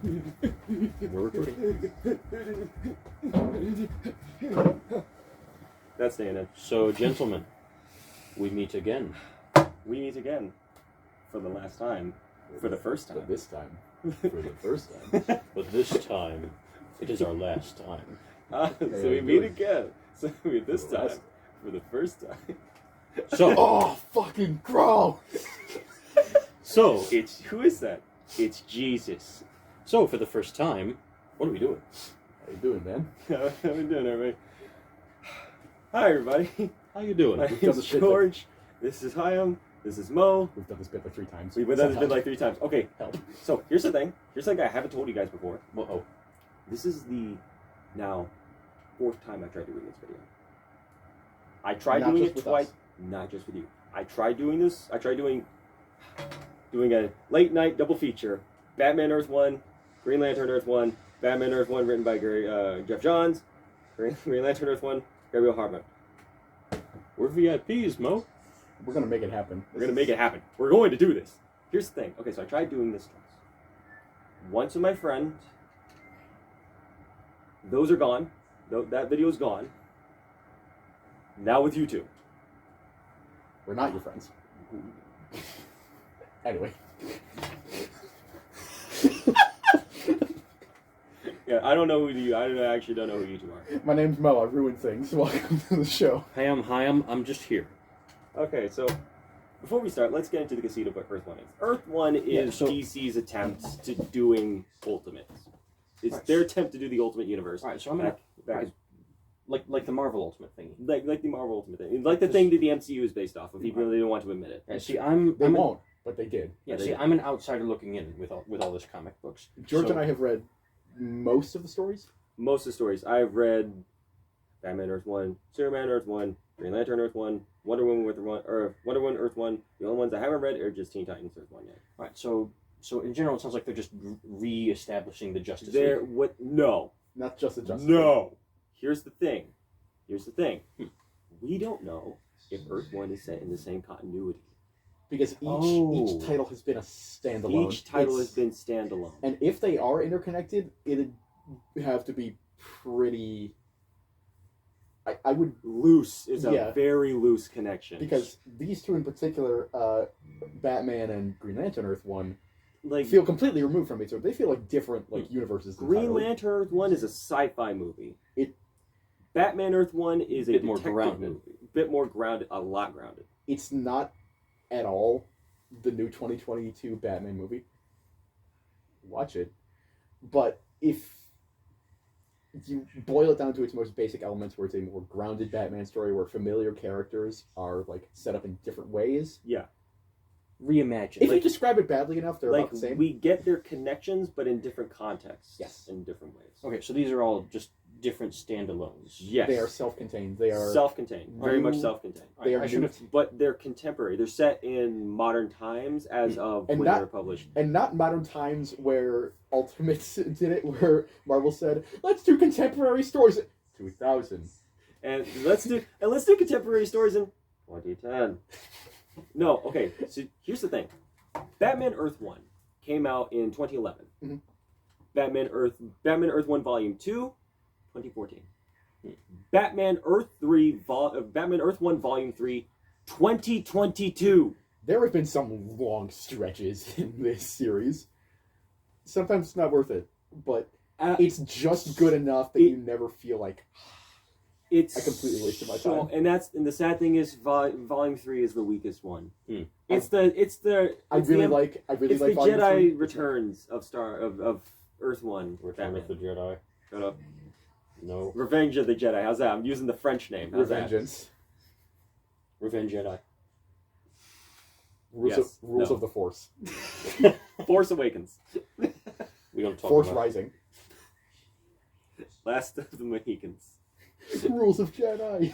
We're recording. That's staying in. So, gentlemen, we meet again. We meet again for the last time. For the first time. But this time. For the first time. But this time, it is our last time. So we meet again. So this For the time. last- For the first time. So, Oh, fucking gross! so, Who is that? It's Jesus. so for the first time, what are we doing? How you doing, man? How we doing, everybody? Hi, everybody. How you doing? My We've done name's this shit George. This is Hyam. This is Mo. We've done this bit like 3 times. We've done this Somehow. bit like 3 times. Okay, Help. so here's the thing. Here's something I haven't told you guys before. Uh-oh. This is the now 4th time I tried doing this video. I tried Not doing just it with twice, us. not just with you. I tried doing this. I tried doing a late night double feature: Batman Earth 1, Green Lantern Earth 1, Batman Earth 1 written by Jeff Johns, Green Lantern Earth 1, Gabriel Hartman. We're VIPs, Mo. We're gonna make it happen. We're gonna make it happen. We're going to do this. Here's the thing. Okay, so I tried doing this twice. Once with my friend. Those are gone. That video's gone. Now with you two. We're not your friends. Anyway. Yeah, I don't know who you. I actually don't know who you two are. My name's Mo. I ruin things. Welcome to the show. Hyam, I'm just here. Okay, so before we start, let's get into the conceit of what Earth 1 is. Earth 1 is Yeah, so- DC's attempt to doing Ultimates. It's Right. their attempt to do the Ultimate Universe. Alright, so I'm gonna... Back Like the Marvel Ultimate thingy. like the Marvel Ultimate thing. Like the thing that the MCU is based off of, even though they don't want to admit it. Yeah, see, They I'm won't, but they did. I'm an outsider looking in with all this comic books. George So- and I have read most of the stories. Most of the stories I've read: Batman Earth 1, Superman Earth 1, Green Lantern Earth 1, Wonder Woman Earth 1. The only ones I haven't read are just Teen Titans Earth 1 yet. Right, so in general, it sounds like they're just re-establishing the Justice They're League. what? No, Not just the Justice no. Here's the thing. Hmm. We don't know if Earth 1 is set in the same continuity. Because Oh. each title has been a standalone. Each title It's- has been standalone. And if they are interconnected, it'd have to be pretty... I would... Loose is a Yeah. very loose connection. Because these two in particular, Batman and Green Lantern Earth 1, like feel completely removed from each other. They feel like different universes. Green entirely. Lantern Earth 1 is a sci-fi movie. It- Batman Earth 1 is a Bit more detective grounded. movie. Bit more grounded, a lot grounded. It's not at all the new 2022 Batman movie. Watch it. But if you boil it down to its most basic elements, where it's a more grounded Batman story, where familiar characters are like set up in different ways, Yeah. Reimagine. if you Like- describe it badly enough, they're Like, about the same. we get their connections, but in different contexts. Yes. In different ways. Okay, so these are all just different standalones. Yes. They are self-contained. They are self-contained. Very much new- self-contained. They are I should new- have. But they're contemporary. They're set in modern times as of And when not- they were published. and not modern times where Ultimates did it, where Marvel said, "Let's do contemporary stories." 2000. And let's do contemporary stories in 2010. No, okay. So here's the thing. Batman Earth 1 came out in 2011. Mhm. Batman Earth 1 Volume 2, 2014. Batman Earth 1 Volume 3, 2022. There have been some long stretches in this series. Sometimes it's not worth it, but it's just good enough that you never feel like It's I completely wasted my so- time. And the sad thing is, Volume 3 is the weakest one. Hmm. It's the I really like it's the Volume Jedi 3. Returns of Earth 1. Return of the Jedi. Shut up. No. Revenge of the Jedi. How's that? I'm using the French name. How's that? Revengeance. Revenge Jedi. Rules, Yes. rules No. of the Force. Force Awakens. We don't talk Force about Rising. Last of the Mohicans. Rules of Jedi.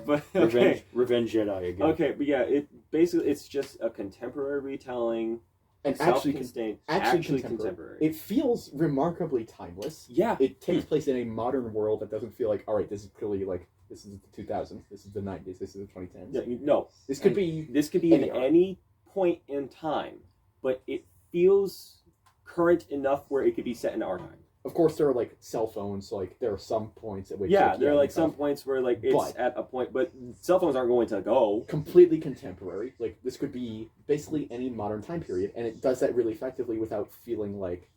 But okay. Revenge Jedi again. Okay, but yeah, it's just a contemporary retelling, And actually, self-contained, actually contemporary. contemporary. It feels remarkably timeless. Yeah, It takes place in a modern world that doesn't feel like, all right, this is clearly like, this is the 2000s, this is the 90s, this is the 2010s. no. This could And be this could be in any era. any point in time, but it feels current enough where it could be set in our time. Of course, there are like cell phones, so like there are some points at which There are like some it's points where like it's at a point, but cell phones aren't going to go. completely contemporary. Like this could be basically any modern time period, and it does that really effectively without feeling like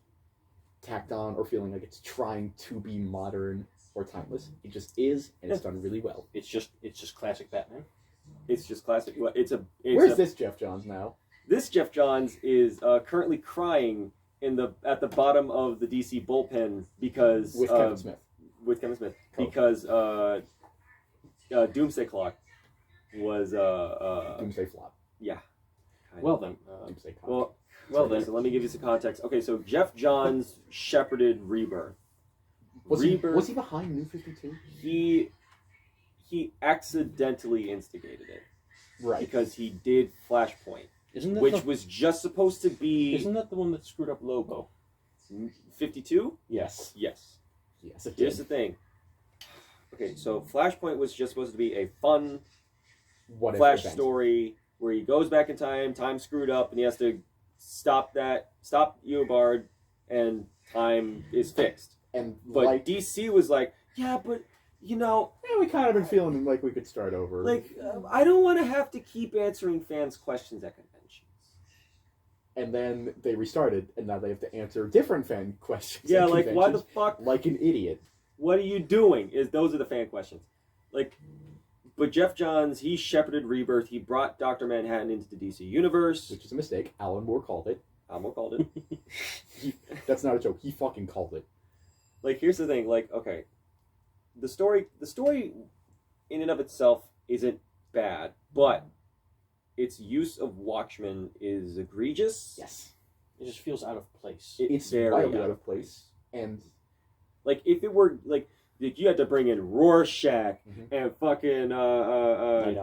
tacked on or feeling like it's trying to be modern or timeless. It just is, and it's done really well. It's just classic Batman. It's just classic. Where's this Jeff Johns now? This Jeff Johns is currently crying at the bottom of the DC bullpen because With Kevin Smith. With Kevin Smith Cool. because Doomsday Clock was Doomsday Flop. yeah. Well then, Doomsday Clock. Well then, so let me give you some context. Okay, so Jeff Johns shepherded Rebirth. Was he behind New 52? He accidentally instigated it Right. because he did Flashpoint, isn't that which was just supposed to be isn't that the one that screwed up Lobo? 52? Yes. Yes. Yes, it Here's did. the thing. Okay, so Flashpoint was just supposed to be a fun What if Flash event? story where he goes back in time screwed up, and he has to stop Eobard, and time is fixed. And But like, DC was like, yeah, but you know, yeah, we kind of been feeling like we could start over. like I don't want to have to keep answering fans' questions at conventions. And then they restarted, and now they have to answer different fan questions. Yeah, at like why the conventions, fuck? like an idiot. What are you doing? Those are the fan questions. Like, but Jeff Johns, he shepherded Rebirth. He brought Dr. Manhattan into the DC universe. Which is a mistake. Alan Moore called it. Almo called it. That's not a joke. He fucking called it. Like, here's the thing. Like, okay, the story in and of itself isn't bad, but its use of Watchmen is egregious. Yes. It just feels out of place. It's very wildly out of place. And Like, if it were like you had to bring in Rorschach Mhm. and fucking Night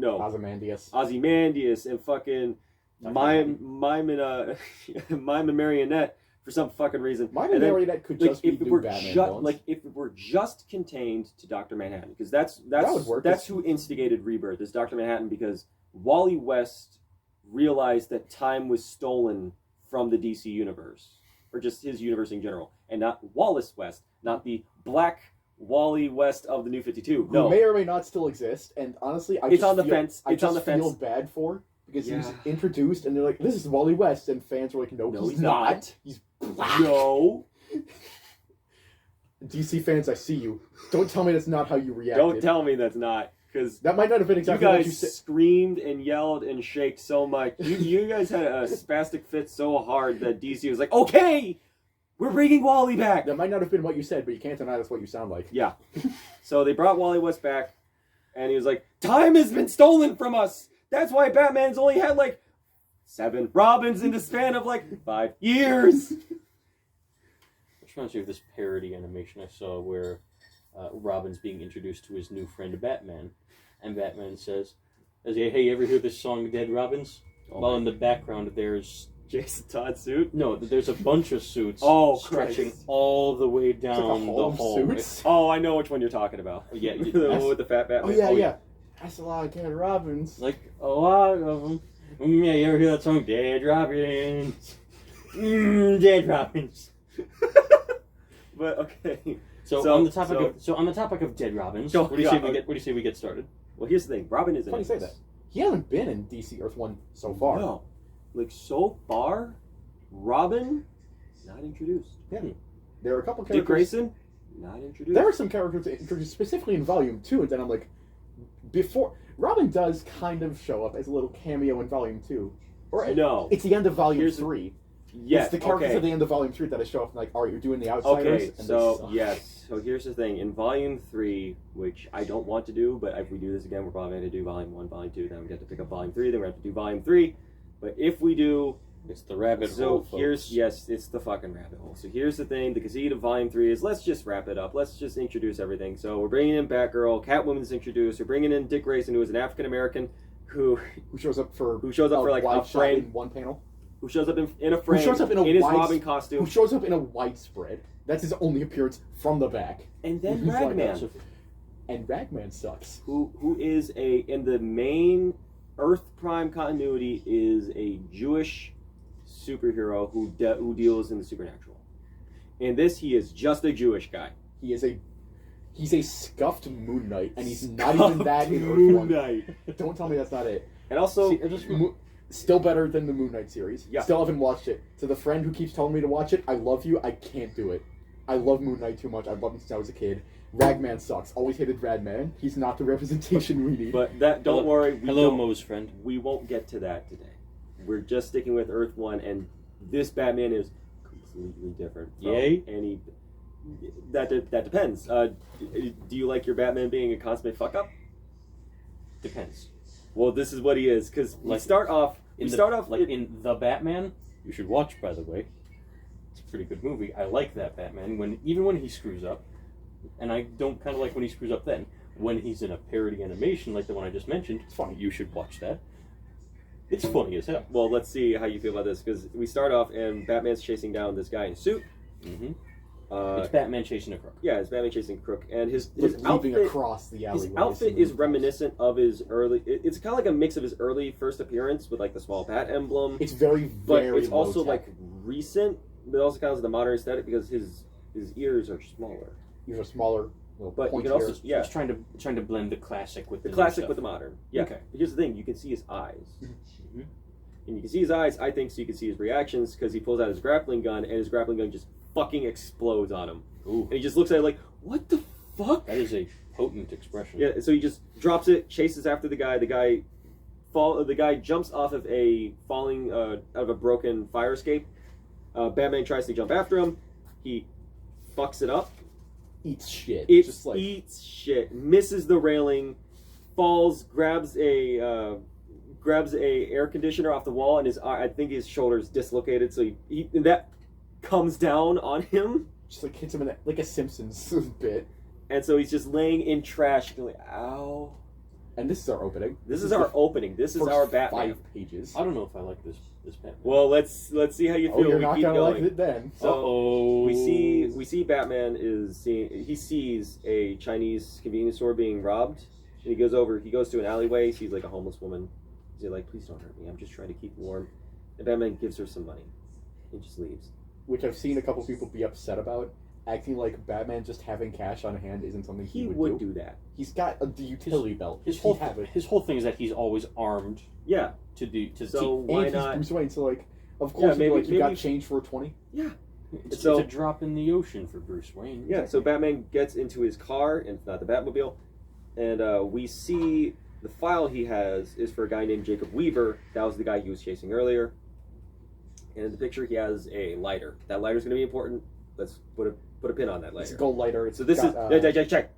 Owl. Ozymandias. Ozymandias and fucking Mime and Marionette for some fucking reason. My And then, Marionette could like, just be if it new were Batman just villains. like if it were just contained to Dr. Manhattan, because that's That would work. that's who instigated Rebirth is Dr. Manhattan, because Wally West realized that time was stolen from the DC universe, or just his universe in general, and not Wallace West, not the Black Wally West of the New 52. who No, may or may not still exist, and honestly, It's on the fence. I It's on just the fence. feel bad for because he was Yeah. introduced, and they're like, "This is Wally West," and fans were like, "No, No, he's he's not. not. He's black." no. DC fans, I see you. Don't tell me that's not how you reacted. Don't tell me that's not, because That might not have been exactly you what guys you said. screamed and yelled and shaked so much. You guys had a spastic fit so hard that DC was like, okay, we're bringing Wally back. That might not have been what you said, but you can't deny that's what you sound like. Yeah. So they brought Wally West back, and he was like, time has been stolen from us. That's why Batman's only had like 7 Robins in the span of like 5 years. Which reminds me of this parody animation I saw where Robin's being introduced to his new friend Batman, and Batman says, "Hey, you ever hear this song, Dead Robins?" While in the background there's Jason Todd suit? no, there's a bunch of suits stretching Christ. all the way It's down like a the hall of hall. suits. Oh, I know which one you're talking about. Yeah, The one with the fat Oh Batman. yeah. That's a lot of Dead Robins. like a lot of them. Yeah, you ever hear that song, Dead Robins? Dead Robins. But okay. So, So- on the topic of Dead Robins, Oh, what do you say God. we get started? Well, here's the thing. Robin isn't. Funny you say that. He hasn't been in DC Earth 1 so far. No. Like, so far, Robin, not introduced. There are a couple Dick characters. Grayson, not introduced. There are some characters introduced specifically in Volume 2, and then I'm like, before Robin does kind of show up as a little cameo in Volume 2. Or No. it's the end of Volume Here's 3. Yes, It's the characters okay. at the end of Volume 3 that I show up and like, alright, you're doing the Outsiders. Okay, and they so, suck. yes. So here's the thing. In Volume 3, which I don't want to do, but if we do this again, we're probably going to do Volume 1, Volume 2, then we have to pick up Volume 3, then we have to do Volume 3. But if we do... It's the rabbit So hole, folks. here's, yes, it's the fucking rabbit hole. So here's the thing, the conceit of Volume 3 is, let's just wrap it up. Let's just introduce everything. So we're bringing in Batgirl, Catwoman's introduced, we're bringing in Dick Grayson, who is an African-American, who Who shows up for like wide a shot frame, in one panel. who shows up in a frame, shows up in a his wide- Robin Who costume, shows up in a widespread. That's his only appearance from the back. and then Who's like Ragman, And Ragman sucks. who is in the main Earth Prime continuity is a Jewish superhero who deals in the supernatural. In this, he is just a Jewish guy. He's a scuffed Moon Knight, and he's not even that in Earth One. Knight. Don't tell me that's not it. And also, Still better than the Moon Knight series. Yeah. Still haven't watched it. To the friend who keeps telling me to watch it, I love you. I can't do it. I love Moon Knight too much. I loved him since I was a kid. Ragman sucks. Always hated Ragman. He's not the representation we need. but don't worry. Hello, Moe's friend. We won't get to that today. We're just sticking with Earth 1, and this Batman is completely different from Yay? any... That depends. Do you like your Batman being a consummate fuck-up? Depends. Well, this is what he is, because we Like, start off... In The Batman, you should watch, by the way. It's a pretty good movie. I like that Batman, even when he screws up. And I don't kind of like when he screws up then. When he's in a parody animation like the one I just mentioned, it's funny. You should watch that. It's funny as hell. Well, let's see how you feel about this, because we start off and Batman's chasing down this guy in a suit. Mm-hmm. It's Batman chasing a crook. Yeah, it's Batman chasing a crook, and his Leaping outfit, across the alleyway. his outfit is reminiscent of his early. It's kind of like a mix of his early first appearance with like the small bat emblem. It's very, but very it's also low-tech. like recent, but also kind of the modern aesthetic because his ears are smaller. These are smaller, little But you pointier. can also It's trying to blend the classic with the new classic stuff. with the modern. Yeah. Okay. But here's the thing: you can see his eyes. Mhm. And you can see his eyes, I think, so you can see his reactions because he pulls out his grappling gun and his grappling gun just fucking explodes on him. Ooh, And he just looks at it like, what the fuck? that is a potent expression. Yeah, so he just drops it, chases after the guy. The guy jumps off of a falling out of a broken fire escape. Batman tries to jump after him. He fucks it up. Eats shit. It Just like eats shit. Misses the railing. Falls. Grabs a air conditioner off the wall, and I think his shoulder's dislocated. So and that comes down on him. just like hits him in like a Simpsons bit. And so he's just laying in trash, going, ow. And this is our opening. This is our opening. This is our Batman. 5 pages. I don't know if I like this Batman. Well, let's see how you Oh, feel. you're We not keep gonna going. like it then. So Uh-oh. we see Batman he sees a Chinese convenience store being robbed, and he goes to an alleyway, sees like a homeless woman. He's like, please don't hurt me. I'm just trying to keep warm. And Batman gives her some money, and just leaves. Which I've seen a couple people be upset about, acting like Batman just having cash on hand isn't something he would do. that. He's got the utility belt. His He'd whole have it. his whole thing is that he's always armed Yeah. to do to So keep. why and not? he's Bruce Wayne, so like, of Yeah, course, maybe- like, you got maybe- change for a 20. Yeah. It's So- a drop in the ocean for Bruce Wayne. Yeah. So Batman gets into his car, and it's not the Batmobile, and we see the file he has is for a guy named Jacob Weaver. That was the guy he was chasing earlier. And in the picture, he has a lighter. That lighter's going to be important. Let's put a pin on that It's lighter. a gold lighter. It's So this got, is check.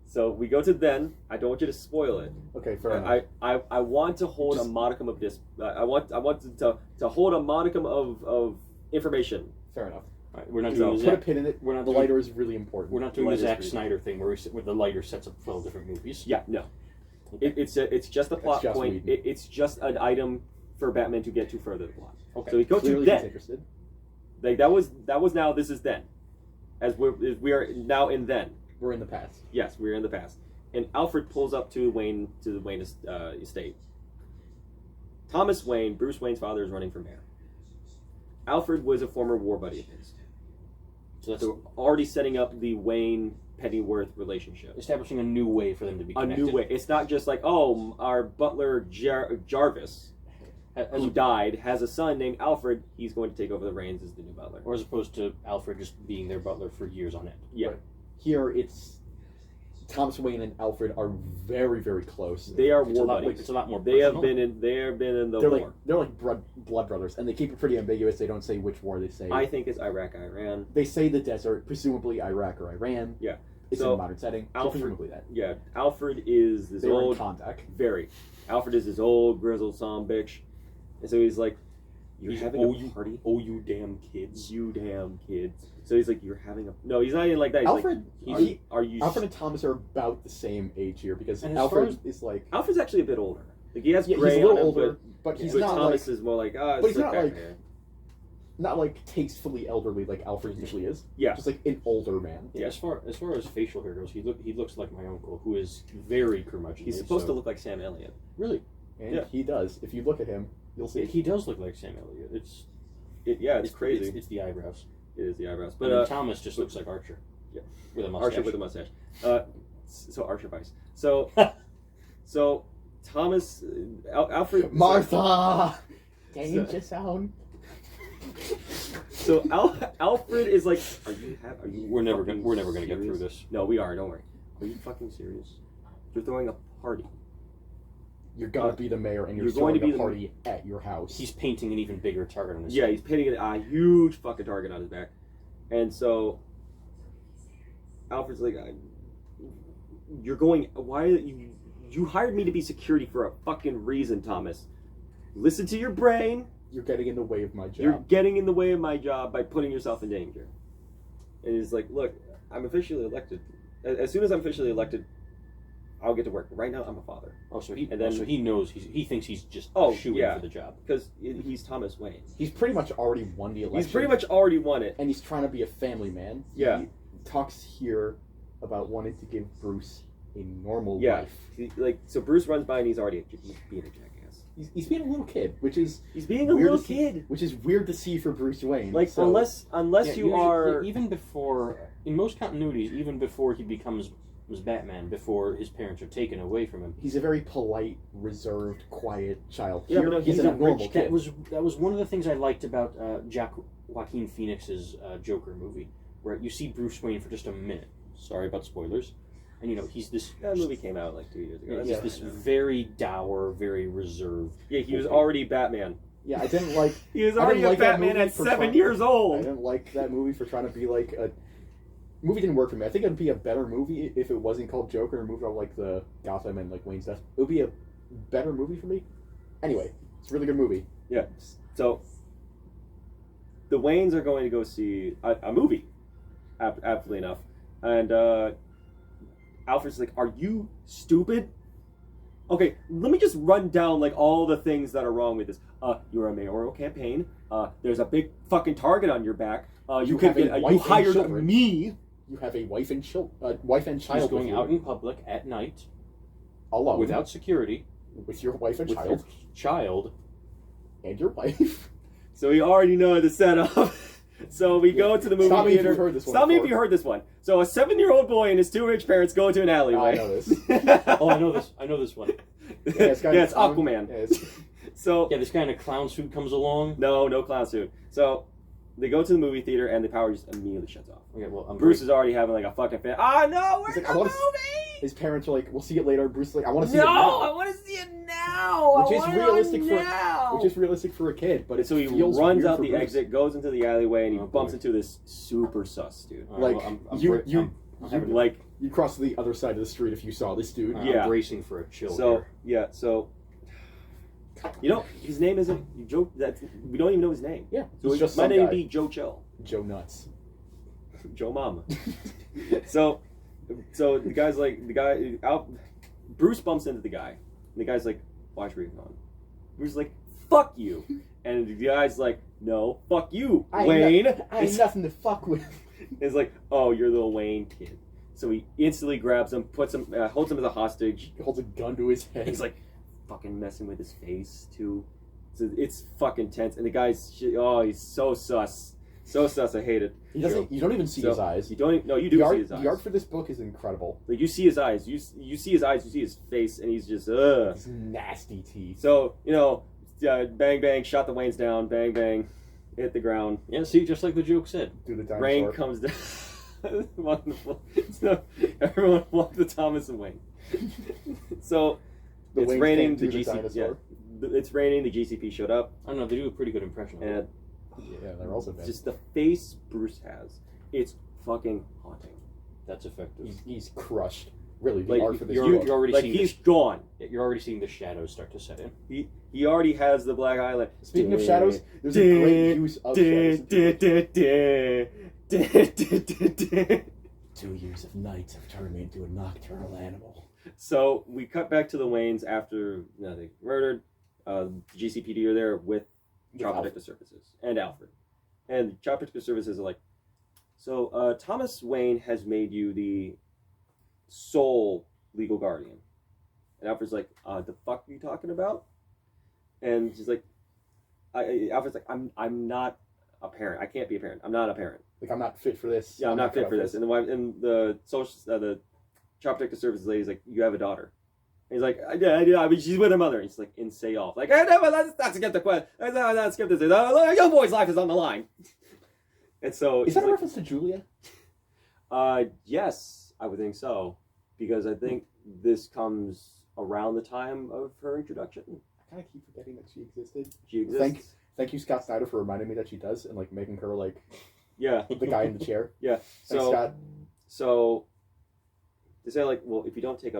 So we go to then. I don't want you to spoil it. okay, fair enough. I want to hold a Just- modicum of this. I want to hold a modicum of information. Fair enough. All right, we're not So, doing Put a this. pin in it. We're not The doing- lighter is really important. We're not doing the Light is Zack pretty- Snyder thing where where the lighter sets up 12 different movies. Yeah, no. It's just a plot just point. Whedon. It's just an item for Batman to get to further the plot. Okay. So we go Clearly to he's then. interested. Like that was now. This is then. As we are now in then. We're in the past. Yes, we're in the past. And Alfred pulls up to the Wayne estate. Thomas Wayne, Bruce Wayne's father, is running for mayor. Alfred was a former war buddy of his. So that's So already setting up the Wayne Pennyworth relationship. establishing a new way for them to be A connected. new way. It's not just like, oh, our butler Jarvis, who died, has a son named Alfred. He's going to take over the reins as the new butler. Or as opposed to Alfred just being their butler for years on end. Yeah, Right. Here, it's Thomas Wayne and Alfred are very, very close. they are It's a war lot, buddies. it's a lot more They have personal. been in the They're war. like blood brothers, and they keep it pretty ambiguous. They don't say which war they say. I think it's Iraq, Iran. They say the desert, presumably Iraq or Iran. Yeah. It's So, in a modern setting. So Alfred- presumably that. Yeah, Alfred is this They were in old, contact. Alfred is this old grizzled son bitch, and so he's like, "You're He's, having oh, a party, Oh, you damn kids. you damn kids." So he's like, "You're having a no." He's not even like that. He's Alfred, like, "Are you?" Alfred and Thomas are about the same age here because And as Alfred far is like Alfred's actually a bit older. Like he has yeah, gray he's a little on him, older, but he's but not Thomas like is more like but he's it's not okay, like- man. not like tastefully elderly like Alfred usually is. Yeah. Just like an older man. Yeah, as far as facial hair goes, he looks like my uncle, who is very curmudgeonly. He's supposed so- to look like Sam Elliott. Really. And Yeah. he does. If you look at him, You'll see. He does look like Sam Elliott. It's crazy. It's the eyebrows. It is the eyebrows. But But Thomas just looks like Archer. Yeah. With a mustache. Archer with a mustache. So Archer Vice. So Thomas Alfred Martha. Danger sound. So Alfred is like, are you We're never gonna serious? get through this. No, we are. Don't worry. Are you fucking serious? You're throwing a party. You're gonna be the mayor, and you're going to throwing be a party at your house. He's painting an even bigger target on his Yeah, head. he's painting a huge fucking target on his back, and so Alfred's like, "You're going. Why you hired me to be security for a fucking reason, Thomas? Listen to your brain. You're getting in the way of my job. You're getting in the way of my job by putting yourself in danger." And he's like, "Look, I'm officially elected. As soon as I'm officially elected, I'll get to work. Right now, I'm a father." Oh, so he And then- so he knows he thinks he's just Oh, shooing yeah. for the job. Because he's Thomas Wayne. He's pretty much already won the election. He's pretty much already won it. and he's trying to be a family man. Yeah. He talks here about wanting to give Bruce a normal Yeah. life. So Bruce runs by and he's already being a jackass. He's being a little kid, which is He's being a weird little to see- kid. which is weird to see for Bruce Wayne. Like, So, unless Yeah, you usually- are... even before, in most continuities, even before he becomes Batman, before his parents are taken away from him. he's a very polite, reserved, quiet child. Yeah, Here, but he's he's a a normal rich- kid. That was one of the things I liked about Joaquin Phoenix's Joker movie, where you see Bruce Wayne for just a minute. Sorry about spoilers. And he's this. That movie came out like 2 years ago. He's Yeah. this very dour, very reserved. Yeah, he was already Batman. Yeah, I didn't like. He was I already didn't a like that Batman movie at for 7 trying- years I old. didn't like that movie for trying to be like a. Movie didn't work for me. I think it'd be a better movie if it wasn't called Joker and moved out like the Gotham and like Wayne's death. It would be a better movie for me. Anyway, it's a really good movie. Yeah. So, the Waynes are going to go see a movie, aptly enough. And Alfred's like, "Are you stupid? Okay, let me just run down like all the things that are wrong with this. You're a mayoral campaign. There's a big fucking target on your back. You You can have a get. wife You and hired children. me You have a wife and child He's with going you, out in public at night alone without security with your wife and with child your child. and your wife. So we already know the setup. So we go to the movie Stop me if theater. you've heard this one Stop me if before. you heard this one. So a 7-year-old boy and his 2 rich parents go into an alleyway. I know this. Oh, I know this. I know this one. this guy Yeah, it's clown- Aquaman. yeah, it's- So Yeah, this guy in a clown suit comes along. no clown suit. So they go to the movie theater and the power just immediately shuts off. Okay, well, Bruce is already having like a fucking fan. Ah no, where's He's like, the I wanna movie? his parents are like, "We'll see it later." Bruce is like, "I want to see No, it now," I want to see it now. Which I is want it realistic on for- now. which is realistic for a kid. But And it so he feels runs weird out for the Bruce. exit, goes into the alleyway, and he Oh, bumps boy. into this super sus dude. All right, like, well, I'm you having to- Like You cross to the other side of the street if you saw this dude. I'm Yeah. bracing for a chill so here. yeah, so you know his name isn't Joe. That we don't even know his name. Yeah, So he's just my some name guy. would be Joe Chill, Joe Nuts. Joe Mama. So the guy's like Bruce bumps into the guy, and the guy's like, "Watch where you're going." Bruce's like, "Fuck you," and the guy's like, "No, fuck you, Wayne." I ain't nothing to fuck with. It's like, "Oh, you're the Wayne kid." So he instantly grabs him, puts him, holds him as a hostage. He holds a gun to his head. He's like, fucking messing with his face too. So it's fucking tense, and the guy's he's so sus, so sus. I hate it. He doesn't. You don't even see So, his eyes. You don't. No, you do The see art, his eyes. the art for this book is incredible. Like you see his eyes. You see his eyes. You see his face, and he's just ugh. His nasty teeth. So bang bang, shot the Waynes down. Bang bang, hit the ground. Yeah, see, just like the joke said. Do the dinosaur. Rain comes down. Wonderful. So everyone walk the Thomas and Wayne. So The it's Waynes raining. can't The do the GCP. dinosaur. It's raining. The GCP showed up, I don't know, they do a pretty good impression of it. and Yeah, they're also bad. just the face Bruce has, it's fucking haunting. That's effective. He's crushed. Really, the Like, art for this you're book. already Like seeing he's the, gone. you're already seeing the shadows start to set in. He already has the black eyelid. Speaking of shadows, there's a great use of shadows. 2 years of night have turned me into a nocturnal animal. So we cut back to the Waynes after they murdered. GCPD are there with Child Alfred. Protective Services and Alfred. And Child Protective Services are like, so Thomas Wayne has made you the sole legal guardian. And Alfred's like, the fuck are you talking about? And she's like, Alfred's like, I'm not a parent. I can't be a parent. I'm not a parent. Like, I'm not fit for this. Yeah, I'm not fit cut for out this. And the child protective services lady's like, you have a daughter. And he's like, yeah, I mean, she's with her mother. And she's like, in say off. Like, hey, no, let's get the question. Let's get this. A young boy's life is on the line. And so Is that a like, reference to Julia? yes, I would think so, because I think this comes around the time of her introduction. I kind of keep forgetting that she existed. She exists. Thank you, Scott Snyder, for reminding me that she does and like making her like Yeah. the guy in the chair. Yeah. Thanks, Scott. So they say like, well, if you don't take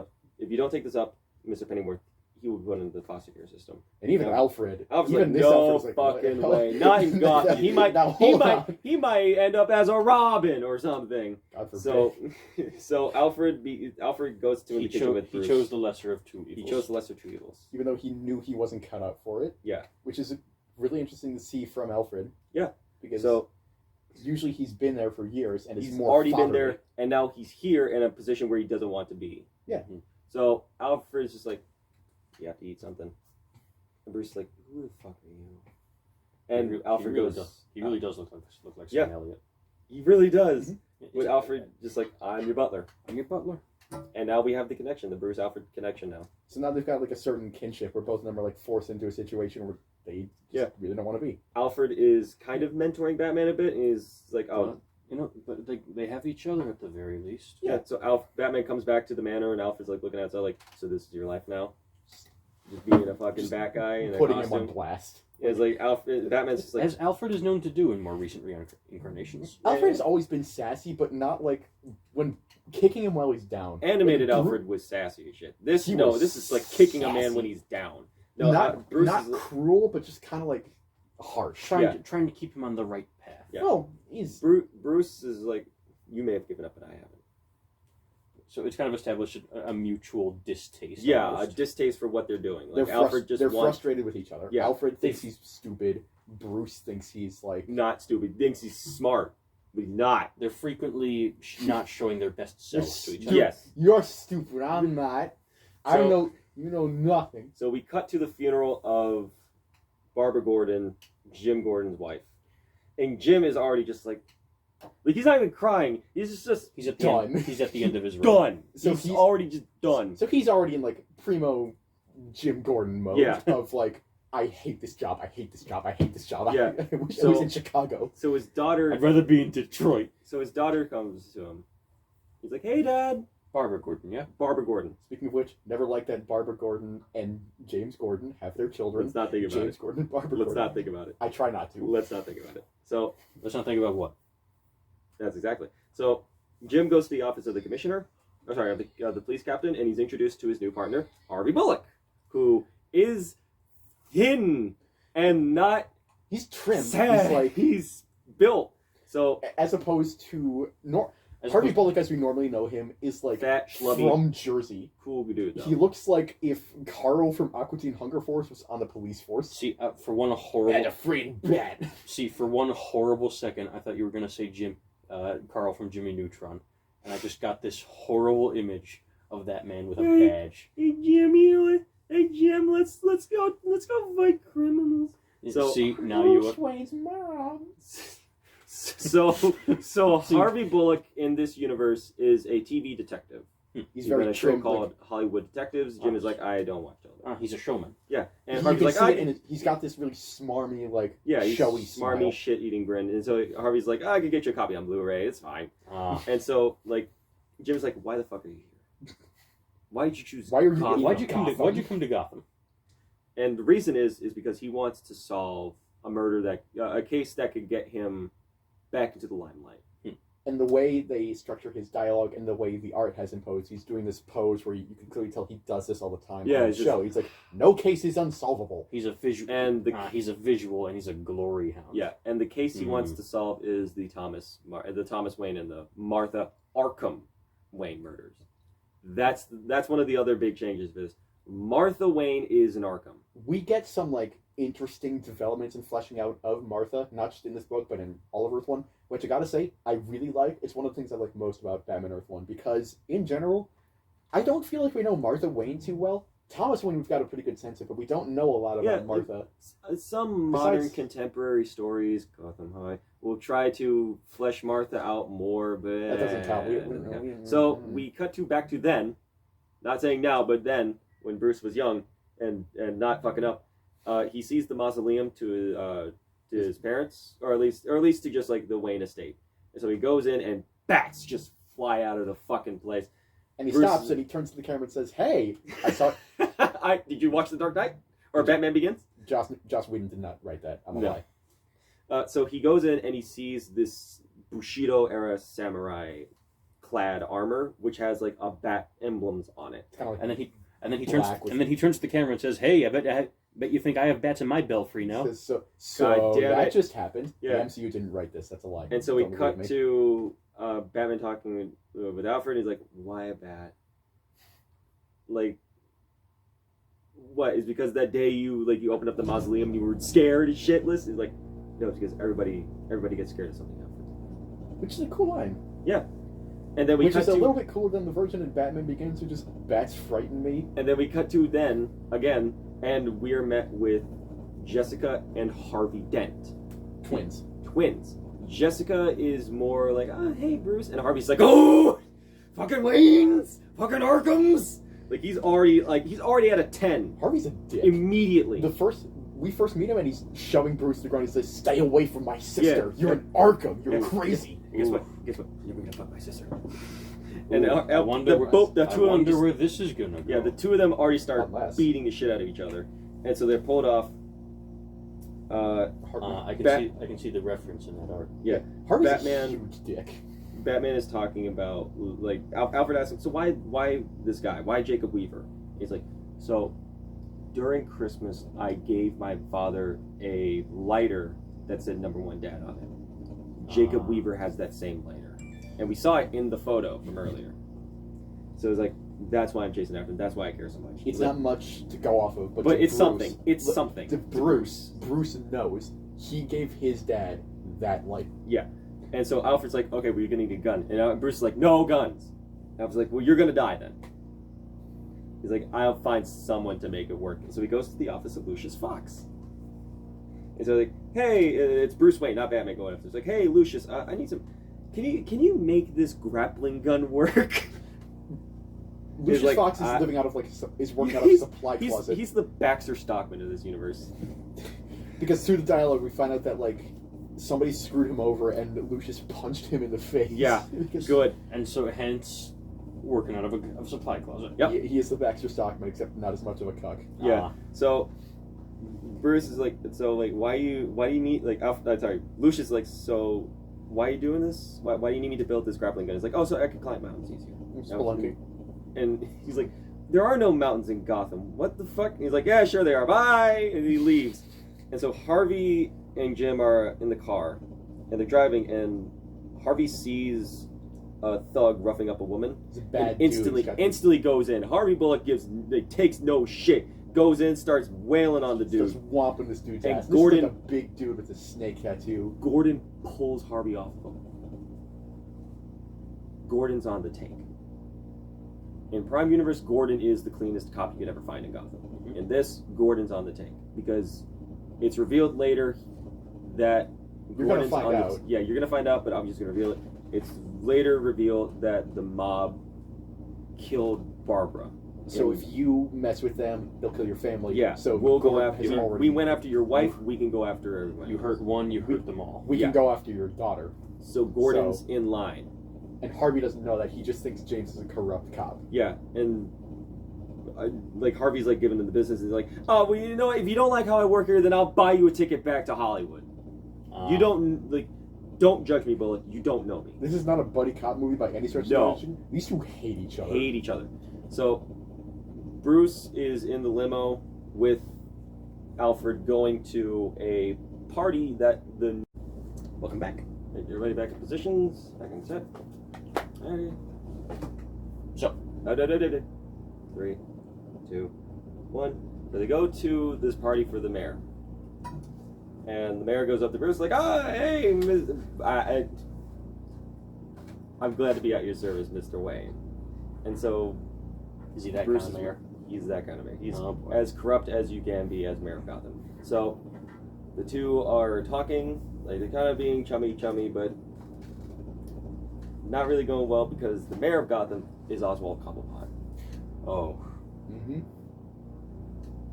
this up, Mr. Pennyworth, he will be put into the foster care system. And even Yeah. Alfred. I was even like, this no Alfred's like, fucking what? way. Not in Gotham. He might, Now, hold on. he might end up as a Robin or something. God forbid. So Alfred goes to He, the kitchen with he Bruce. chose the lesser of two evils. He chose the lesser two evils. Even though he knew he wasn't cut out for it. Yeah. Which is really interesting to see from Alfred. Yeah. Because So usually he's been there for years and he's is more already been fatherly. there, and now he's here in a position where he doesn't want to be. Yeah. Mhm. So Alfred's just like, you have to eat something. And Bruce is like, who the fuck are you? And Alfred goes, He really does look like Yeah. Sam Elliott. he really does. Mm-hmm. But Alfred just like, I'm your butler. I'm your butler. And now we have the connection, the Bruce Alfred connection now. So now they've got like a certain kinship where both of them are like forced into a situation where they just really don't want to be. Alfred is kind of mentoring Batman a bit, and he's like, oh, But they have each other at the very least. yeah. So Batman comes back to the manor, and Alfred's like looking outside, like, so this is your life now? Just being a fucking bat guy in a Putting him costume. on blast. It's like Batman's just like, As Alfred is known to do in more recent reincarnations. Alfred has always been sassy, but not like when kicking him while he's down. animated Like, Alfred was sassy as shit. This He was this is like kicking a man sassy. when he's down. No, not Bruce not is cruel, but just kind of like harsh. Trying to keep him on the right path. Yeah. Well, he's Bruce is like, you may have given up, but I haven't. So it's kind of established a mutual distaste. Yeah, a almost. distaste for what they're doing. Like they're Alfred just they're wants frustrated with each other. Yeah. Alfred thinks he's stupid. Bruce thinks he's like not stupid. Thinks he's smart, but he's not. They're frequently not showing their best selves to each other. Yes. you're stupid. I'm not. I So- know you know nothing. So we cut to the funeral of Barbara Gordon, Jim Gordon's wife, and Jim is already just like he's not even crying. He's just He's at the Done. end. He's at the end of his rope. done. So he's he's- already just done. So he's already in like primo Jim Gordon mode Yeah. of like I hate this job. I hate this job. I hate this job. Yeah. I wish I So- was in Chicago. So his daughter. I'd rather be in Detroit. So his daughter comes to him. He's like, "Hey, Dad." Barbara Gordon, yeah. Barbara Gordon. Speaking of which, never liked that Barbara Gordon and James Gordon have their children. Let's not think about James it. Gordon and Barbara Let's Gordon. not think about it. I try not to. Let's not think about it. So Let's not think about what. that's exactly. So Jim goes to the office of the commissioner. Oh, sorry, of the police captain, and he's introduced to his new partner, Harvey Bullock, who is thin and not He's trim. sad. He's like He's built. So as opposed to As Harvey opposed- Bullock, as we normally know him, is like fat, schlubby, from Jersey. cool dude. Though. He looks like if Carl from Aqua Teen Hunger Force was on the police force. See, for one horrible. afraid bad. See, for one horrible second, I thought you were gonna say Carl from Jimmy Neutron, and I just got this horrible image of that man with a Hey. badge. Hey Jim, let's go fight criminals. So- See, now you are. Wayne's mom. So Harvey Bullock in this universe is a TV detective. He's He's very got a show trim. called Hollywood Detectives. Jim is like, I don't watch television. He's a showman. Yeah, and You Harvey's can like, see it in he's got this really smarmy, like he's showy smarmy smile. shit-eating grin. And so Harvey's like, I could get you a copy on Blu-ray. It's fine. And so like, Jim's like, why the fuck are you here? Why did you choose? Why are you Gotham? Why'd you come to Gotham? And the reason is because he wants to solve a murder a case that could get him back into the limelight. And the way they structure his dialogue and the way the art has imposed, he's doing this pose where you can clearly tell he does this all the time. Yeah, on the it's show. He's like, no case is unsolvable. He's a visual, And he's a visual, and he's a glory hound. Yeah, and the case he wants to solve is the Thomas Wayne and the Martha Arkham Wayne murders. That's one of the other big changes of this. Martha Wayne is an Arkham. We get some like interesting developments and fleshing out of Martha, not just in this book, but in all of Earth 1, which I gotta say, I really like. It's one of the things I like most about Batman Earth 1, because in general, I don't feel like we know Martha Wayne too well. Thomas Wayne, we've got a pretty good sense of, but we don't know a lot about Martha. Some modern contemporary stories, Gotham High, will try to flesh Martha out more, but That doesn't count. So we cut back to then, not saying now, but then when Bruce was young and not fucking up. He sees the mausoleum to his parents, or at least to just like the Wayne estate, and so he goes in and bats just fly out of the fucking place. And he stops and he turns to the camera and says, "Hey, I saw." Did you watch The Dark Knight or Batman Begins? Joss Whedon did not write that. I'm a lie. So he goes in and he sees this Bushido era samurai clad armor, which has like a bat emblems on it. Like and then he turns to the camera and says, "Hey, I bet you think I have bats in my belfry now." So that just happened. Yeah. The MCU didn't write this. That's a lie. And so we cut to Batman talking with Alfred. And he's like, "Why a bat? Like, what is because that day you opened up the mausoleum and you were scared and shitless?" He's like, "No, it's because everybody gets scared of something, Alfred." Which is a cool line. Yeah. And then which is a little bit cooler than the version in Batman Begins, who just bats frighten me. And then we cut to then again, and we are met with Jessica and Harvey Dent, twins. Jessica is more like, "Oh, hey, Bruce," and Harvey's like, "Oh, fucking Waynes, fucking Arkhams." Like he's already at a 10. Harvey's a dick. Immediately. We first meet him and he's shoving Bruce to the ground. He says, "Stay away from my sister. You're an Arkham. You're crazy." Guess what? You're gonna fuck my sister. And I wonder where this is gonna go. Yeah, the two of them already start beating the shit out of each other, and so they're pulled off. I can see the reference in that art. Yeah, Harvey's Batman, a huge dick. Batman is talking about like Alfred asks him, "So why this guy? Why Jacob Weaver?" He's like, "So during Christmas, I gave my father a lighter that said #1 Dad on it. Jacob Weaver has that same lighter, and we saw it in the photo from earlier. So it's like that's why I'm chasing after him. That's why I care so much. It's not much to go off of, but it's Bruce, something. It's something. To Bruce knows he gave his dad that lighter. Yeah, and so Alfred's like, "Okay, well, you're gonna need a gun," and Bruce is like, "No guns." Alfred's like, "Well, you're gonna die then." He's like, "I'll find someone to make it work." And so he goes to the office of Lucius Fox. And so like, "Hey, it's Bruce Wayne, not Batman going after." It's like, "Hey, Lucius, I need some. Can you make this grappling gun work?" Lucius Fox is living out of is working out of a supply closet. He's the Baxter Stockman of this universe. Because through the dialogue, we find out that somebody screwed him over and Lucius punched him in the face. Yeah, good. And so hence working out of a supply closet. Yep. He is the Baxter Stockman, except not as much of a cuck. Yeah. So Bruce is like, why do you need Lucius is like, "So why are you doing this? Why do you need me to build this grappling gun?" He's like, "Oh, so I can climb mountains easier." Spelunking. And he's like, "There are no mountains in Gotham. What the fuck?" And he's like, "Yeah, sure they are. Bye." And he leaves. And so Harvey and Jim are in the car, and they're driving, and Harvey sees a thug roughing up a woman. He's a bad and instantly goes in. Harvey Bullock takes no shit. Goes in, starts wailing on the dude. Starts whomping this dude's ass. Gordon, this is a big dude with a snake tattoo. Gordon pulls Harvey off of him. Gordon's on the take. In Prime Universe, Gordon is the cleanest cop you could ever find in Gotham. Mm-hmm. In this, Gordon's on the take. Because it's revealed later that you're going to find out. Yeah, you're going to find out, but I'm just going to reveal it. It's later revealed that the mob killed Barbara. So if you mess with them, they'll kill your family. Yeah, so we'll go after you. We went after your wife, we can go after everyone. You hurt one, you hurt them all. We can go after your daughter. So Gordon's in line. And Harvey doesn't know that. He just thinks James is a corrupt cop. Yeah, and Harvey's giving him the business. He's like, "Oh, well, you know what? If you don't like how I work here, then I'll buy you a ticket back to Hollywood. You don't judge me, Bullock. You don't know me." This is not a buddy cop movie by any stretch of the imagination. These two hate each other. So Bruce is in the limo with Alfred going to a party that the... Welcome back. Everybody back in positions. Back in set. Okay. So, 3, 2, 1. So they go to this party for the mayor. And the mayor goes up to Bruce like, hey, I'm glad to be at your service, Mr. Wayne. And so... Is he that Bruce kind of mayor? He's that kind of man. He's Oh, boy. as corrupt as you can be as mayor of Gotham. So the two are talking, like they're kind of being chummy, but not really going well because the mayor of Gotham is Oswald Cobblepot. Oh, Mm-hmm.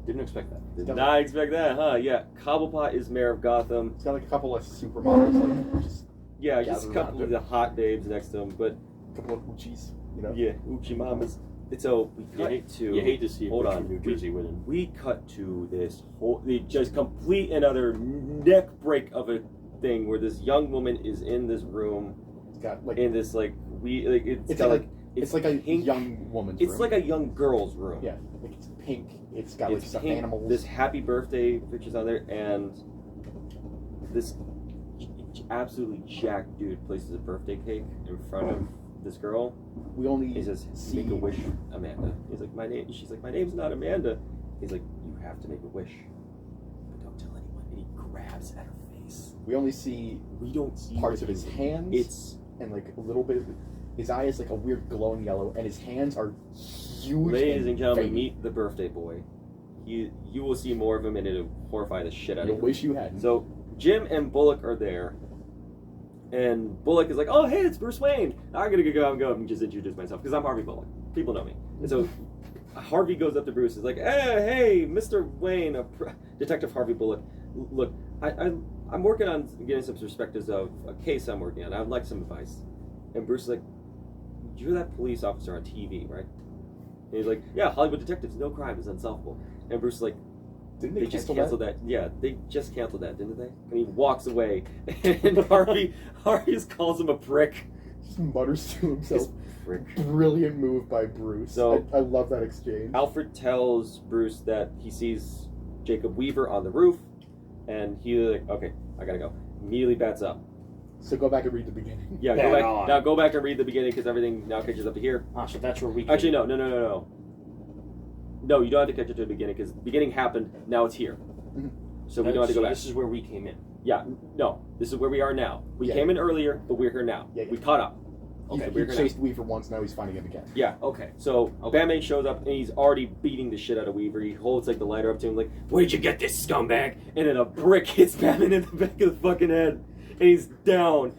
didn't expect that. Did Got not expect that, huh? Yeah, Cobblepot is mayor of Gotham. It's got like a couple of supermodels, like just Yeah, just a Gathered couple around of the hot babes next to him, but a couple of Uchis, you know. yeah, Uchi Mamas. So we cut to. You hate to see Hold a on. New Jersey winning. We cut to this whole, just complete another neck break of a thing where this young woman is in this room It's got like in this like it's it's got like it's like a pink- young woman's it's room. like a young girl's room. yeah, like it's pink. It's got It's like some pink, animals. This happy birthday pictures on there, and this absolutely jacked dude places a birthday cake in front of this girl. we only He says, see "Make a wish, Amanda." He's like, "My name." She's like, "My name's not Amanda." He's like, "You have to make a wish, but don't tell anyone." And he grabs at her face. we only see We don't see parts what of his he- hands It's and like a little bit of his eye is like a weird glowing yellow, and his hands are huge. ladies and gentlemen, fake. meet the birthday boy. You will see more of him, and it'll horrify the shit out You'll of you. wish you hadn't. So Jim and Bullock are there, and Bullock is like, "Oh, hey, it's Bruce Wayne. I'm gonna go and just introduce myself because I'm Harvey Bullock. People know me." And so Harvey goes up to Bruce. Is like, "Hey, Mr. Wayne, Detective Harvey Bullock. Look, I'm working on getting some perspectives of a case I'm working on. I'd like some advice." And Bruce is like, "You're that police officer on TV, right?" And he's like, "Yeah, Hollywood detectives, no crime is unsolvable." And Bruce is like, Didn't they they just cancel canceled that? Yeah, they just canceled that, didn't they? And he walks away, and Harvey just calls him a prick. Just mutters to himself. Just prick. Brilliant move by Bruce. So- I love that exchange. Alfred tells Bruce that he sees Jacob Weaver on the roof, and he's like, "Okay, I gotta go." Immediately bats up. So go back and read the beginning. Yeah, Bat go back on. now. Go back and read the beginning because everything now catches up to here. Ah, so that's where we. Actually, no. No, you don't have to catch it to the beginning because the beginning happened. Now it's here, Mhm. so we don't have to go back. This is where we came in. Yeah, no, this is where we are now. We Yeah. came in earlier, but we're here now. Yeah, yeah. We caught up. He, Okay, he we're gonna- chased Weaver once, now he's finding him again. Yeah. Okay. So Okay. Batman shows up and he's already beating the shit out of Weaver. He holds like the lighter up to him, like, "Where'd you get this scumbag?" And then a brick hits Batman in the back of the fucking head, and he's down.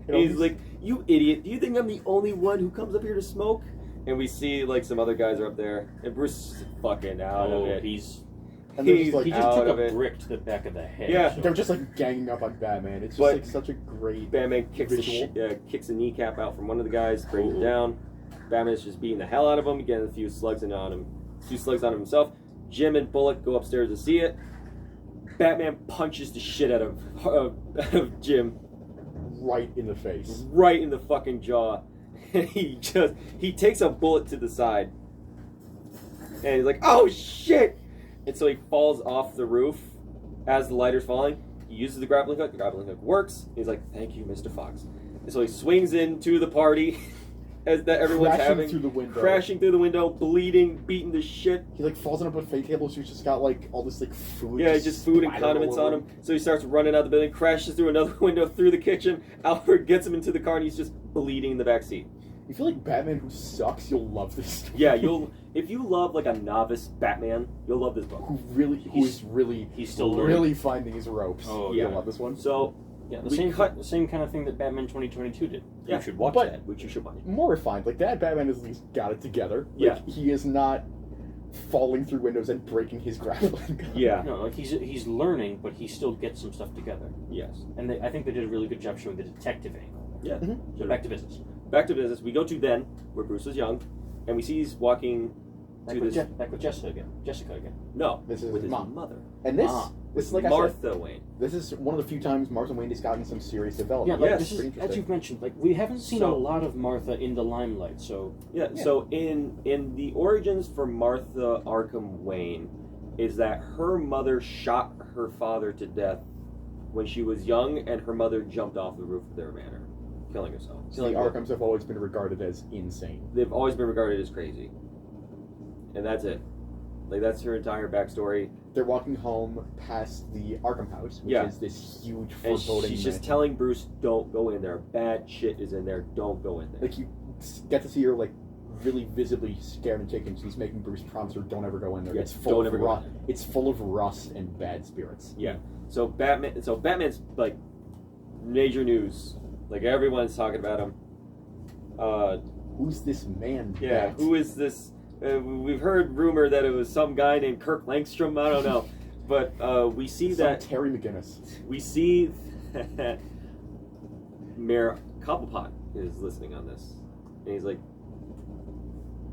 And he's like, "You idiot! Do you think I'm the only one who comes up here to smoke?" And we see like some other guys are up there, and Bruce is fucking out of it. He's And they're he's just like, he just out took of a it. brick to the back of the head. Yeah. so- they're just like ganging up on Batman. It's just But- like such a great. Batman kicks Visual. kicks a kneecap out from one of the guys, brings him Ooh. down. Batman's just beating the hell out of him, getting a few slugs on him, himself. Jim and Bullock go upstairs to see it. Batman punches the shit out of Jim Right in the face. right in the fucking jaw. And he takes a bullet to the side. And he's like, "Oh shit!" And so he falls off the roof as the lighter's falling. He uses the grappling hook. The grappling hook works. He's like, "Thank you, Mr. Fox." And so he swings into the party that everyone's Crashing having, through the window. crashing through the window, bleeding, beating the shit. He like falls on a buffet table, so he's just got like all this like food. Yeah, just food and splattered condiments all on over him. So he starts running out the building, crashes through another window through the kitchen. Alfred gets him into the car, and he's just bleeding in the back seat. You feel like Batman who sucks, you'll love this story. Yeah, if you love like a novice Batman, you'll love this book. who is really he's still learning. really finding his ropes. Oh, You'll yeah. love this one. So Yeah, We the cut- same kind of thing that Batman 2022 did. Yeah, You should watch but- that. which you should watch. More refined, like that Batman has at least got it together. Yeah. Like, he is not falling through windows and breaking his grappling gun. Yeah. No, like he's learning, but he still gets some stuff together. Yes. And I think they did a really good job showing the detective angle. Yeah. Mhm. So back to business. Back to business. We go to then, where Bruce is young, and we see he's walking Back to with, this. back with Jessica again. No, This is with his his mom. mother. And this, Ah. this is like I said, Martha Wayne. this is one of the few times Martha Wayne has gotten some serious Yeah, development. like Yes. this is Pretty as interesting. you've mentioned. Like we haven't seen So- a lot of Martha in the limelight. So Yeah. Yeah. So in the origins for Martha Arkham Wayne, is that her mother shot her father to death when she was young, and her mother jumped off the roof of their manor, killing herself. So the Killing Arkhams have always been regarded as insane. They've always been regarded as crazy, and that's it. Like that's her entire backstory. They're walking home past the Arkham house, which Yeah. is this huge And foreboding. she's just mansion. telling Bruce, "Don't go in there. Bad shit is in there. Don't go in there." Like you get to see her like really visibly scared and shaken. She's making Bruce promise her, "Don't ever go in there. Yeah, It's full don't of ever go rust. in there." It's full of rust and bad spirits." Yeah. So Batman's like major news. Like everyone's talking about him. Who's this man? Yeah. Bat? Who is this? We've heard rumor that it was some guy named Kirk Langstrom. I don't know, but we see Some that Terry McGinnis. we see that Mayor Cobblepot is listening on this, and he's like,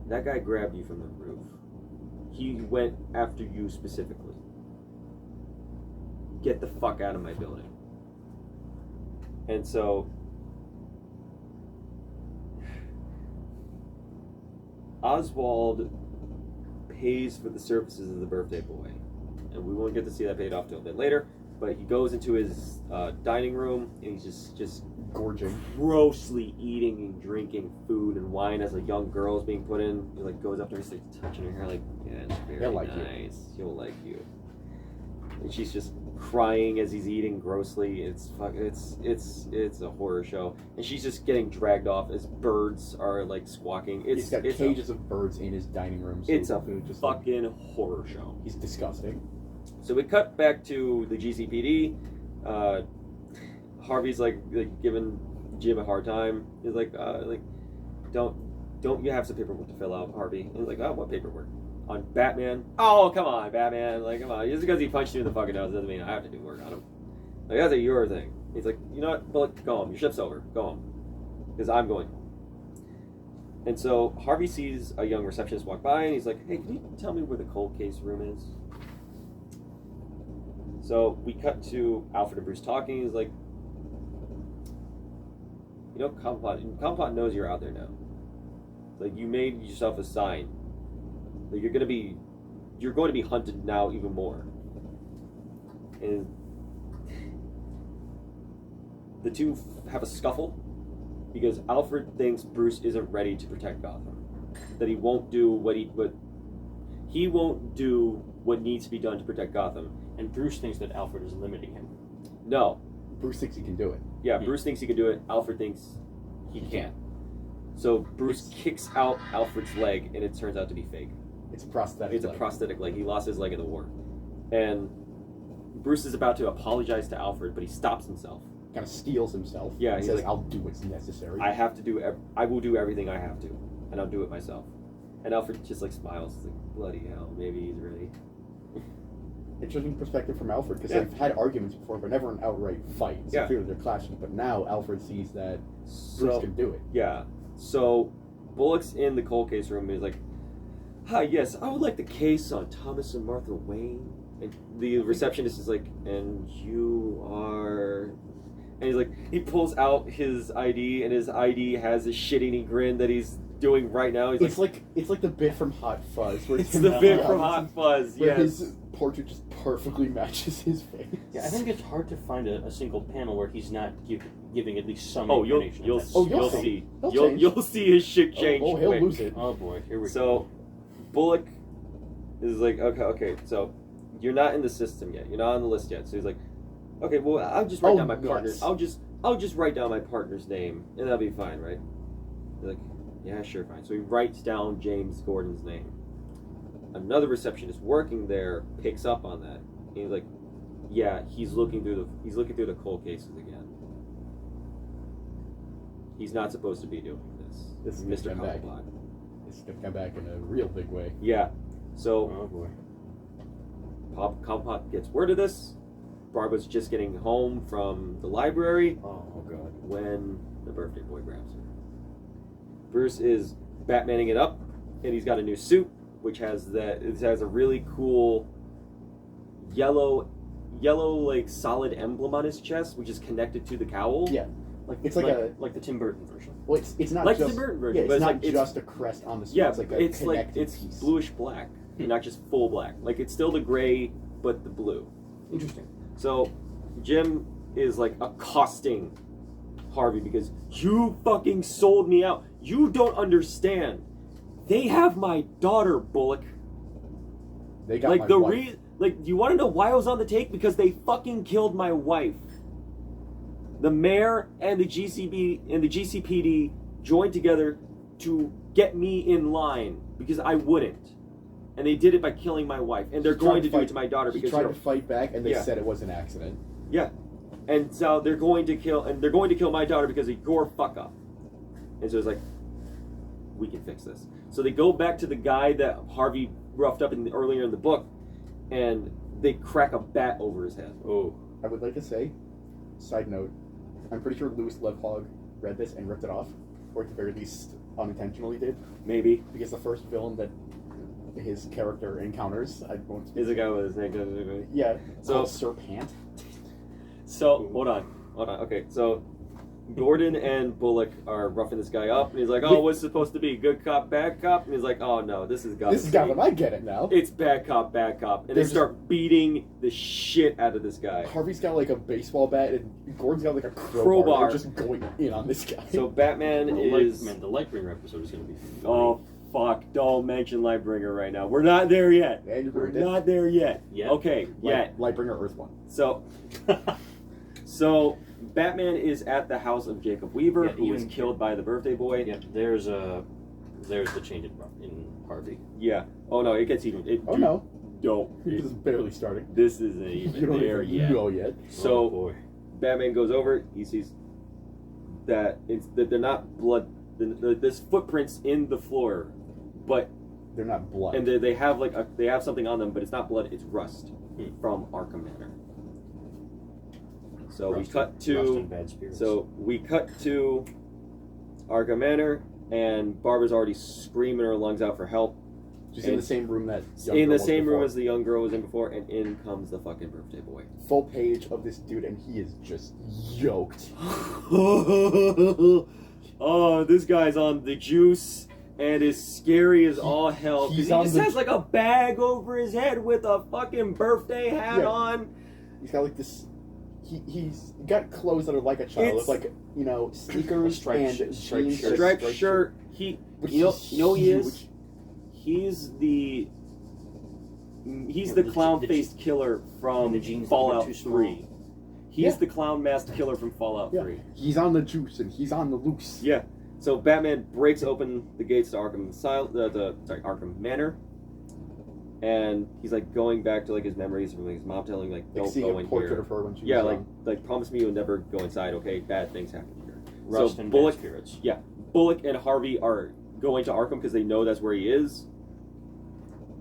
"That guy grabbed you from the roof. He went after you specifically. Get the fuck out of my building." And so Oswald pays for the services of the birthday boy, and we won't get to see that paid off till a bit later. But he goes into his dining room, and he's just Gorging. grossly eating and drinking food and wine as a young girl is being put in. He like goes up to her, like touching her hair, like, "Yeah, it's very He'll like you." nice. He'll like you." And she's just crying as he's eating grossly. It's a horror show, and she's just getting dragged off as birds are like squawking. He's got it's cages of birds in his dining room. So It's a food just fucking horror show. he's disgusting. So we cut back to the GCPD. Harvey's like giving Jim a hard time. He's like, don't you have some paperwork to fill out, Harvey? And he's like, "Oh, what paperwork? On Batman? Oh, come on, Batman! Like, come on! Just because he punched you in the fucking nose doesn't mean I have to do work on him. Like, that's your thing." He's like, "You know what? Bullock, go home. Your shift's over. Go home, because I'm going." And so Harvey sees a young receptionist walk by, and he's like, "Hey, can you tell me where the cold case room is?" So we cut to Alfred and Bruce talking. He's like, "You know, Cobblepot knows you're out there now. Like, you made yourself a sign. Like, you're going to be hunted now even more." And the two have a scuffle because Alfred thinks Bruce isn't ready to protect Gotham. That he won't do what needs to be done to protect Gotham. And Bruce thinks that Alfred is limiting him. No. Bruce thinks he can do it. Yeah, Bruce thinks he can do it. Alfred thinks he can't. So Bruce kicks out Alfred's leg, and it turns out to be fake. It's a prosthetic. It's a prosthetic leg. He lost his leg in the war. And Bruce is about to apologize to Alfred, but he stops himself. Kind of steals himself. Yeah, and he's says, like, "I'll do what's necessary." I will do everything I have to, and I'll do it myself. And Alfred just like smiles. He's like, "Bloody hell, maybe he's ready." Interesting perspective from Alfred, because Yeah. they've had arguments before, but never an outright fight. It's Yeah. clear they're clashing. But now Alfred sees that Bruce So can do it. yeah, so Bullock's in the cold case room. And he's like, "Hi, yes, I would like the case on Thomas and Martha Wayne." And the receptionist is like, "And you are," and he's like, he pulls out his ID, and his ID has a shit-eating grin that he's doing right now. He's It's like the bit from Hot Fuzz, where it's the bit from Hot Fuzz. where Yes. his portrait just perfectly matches his face. Yeah, I think it's hard to find a single panel where he's not giving at least some Oh, you'll information. you'll of that. Oh, you'll you'll see. see. He'll You'll change. you'll see his shit change. Oh, he'll quick. lose it. Oh boy, here we So go. Bullock is like, okay, so you're not in the system yet. You're not on the list yet. So he's like, "Okay, well, I'll just write Oh, down my nuts. partner. I'll just write down my partner's name, and that'll be fine, right?" He's like, "Yeah, sure, fine." So he writes down James Gordon's name. Another receptionist working there picks up on that. And he's like, "Yeah, he's looking through the cold cases again. He's not supposed to be doing this." This is Mr. gonna come back. Cobblepot. It's gonna come back in a real big way. Yeah. So Oh boy. Cobblepot gets word of this. Barbara's just getting home from the library Oh god. when the birthday boy grabs her. Bruce is Batmaning it up, and he's got a new suit, which has a really cool yellow like solid emblem on his chest, which is connected to the cowl. Yeah. It's like the Tim Burton version. well, it's not Like the just Tim Burton version, Yeah, it's but it's not like- it's- just a crest on the suit. Yeah, it's like a it's connected piece. bluish black, and not just full black. Like it's still the gray, but the blue. Interesting. So Jim is like accosting Harvey because you fucking sold me out. You don't understand. They have my daughter, Bullock. They got Like my wife. you want to know why I was on the take? Because they fucking killed my wife. The mayor and the GCPD joined together to get me in line because I wouldn't. And they did it by killing my wife. And they're He tried going to to do it fight- to my daughter He because tried to fight back, and they Yeah. said it was an accident. and so they're going to kill my daughter because of your fuck up. And so it's like, we can fix this. So they go back to the guy that Harvey roughed up earlier in the book, and they crack a bat over his head. Oh, I would like to say, side note, I'm pretty sure Louis Levhog read this and ripped it off, or at the very least unintentionally did, Maybe. because the first villain that his character encounters, I won't. Is a guy with his name. Yeah. So- Called Sir Pant. So, hold on. Okay, so Gordon and Bullock are roughing this guy up, and he's like, oh, what's it supposed to be? Good cop, bad cop? And he's like, oh, no, this is Gotham This is Gotham. City. I get it now. It's bad cop, bad cop. And They're they start beating the shit out of this guy. Harvey's got like a baseball bat, and Gordon's got like a Crowbar. They're just going in on this guy. So Batman the is... the Lightbringer episode is going to be funny. Oh, fuck. Don't mention Lightbringer right now. We're not there yet. and you We're ruined it. not there yet. Yet? Okay, yet. Lightbringer Earth 1. So Batman is at the house of Jacob Weaver, Yeah, who was even- killed by the birthday boy. Yeah, there's the change in Harvey. Yeah. Oh, no, it gets even... Oh no, Don't. this is barely starting. This isn't You even don't there even yet. know yet. So oh boy. Batman goes over. He sees that they're not blood. There's footprints in the floor, but They're not blood. and they have they have something on them, but it's not blood. It's rust from Arkham Manor. So Rust we cut and to bad spirits. Arkham Manor, and Barbara's already screaming her lungs out for help. She's in and- the same room that young In girl the was same room before. as the young girl was in before, and in comes the fucking birthday boy. Full page of this dude, and he is just yoked. Oh, this guy's on the juice and is scary as all hell. 'Cause he's he on just the has like a bag over his head with a fucking birthday hat Yeah. on. He's got like this. He's got clothes that are like a child. It's- It's like, you know, sneakers striped and sh- striped jeans. shirt. Striped shirt. But You know he's he is. huge. He's the Yeah, the the clown-faced killer from and the jeans that Fallout are too small. 3. He's Yeah. the clown-masked killer from Fallout Yeah. 3. He's on the juice and he's on the loose. Yeah. So Batman breaks open the gates to Arkham Manor, and he's like going back to like his memories from like, his mom telling him like, Like don't seeing go a in portrait here. of her when she Yeah, was like young. promise me you'll never go inside. Okay, bad things happen here. Rust so and Bullock, bad spirits. Bullock and Harvey are going to Arkham because they know that's where he is,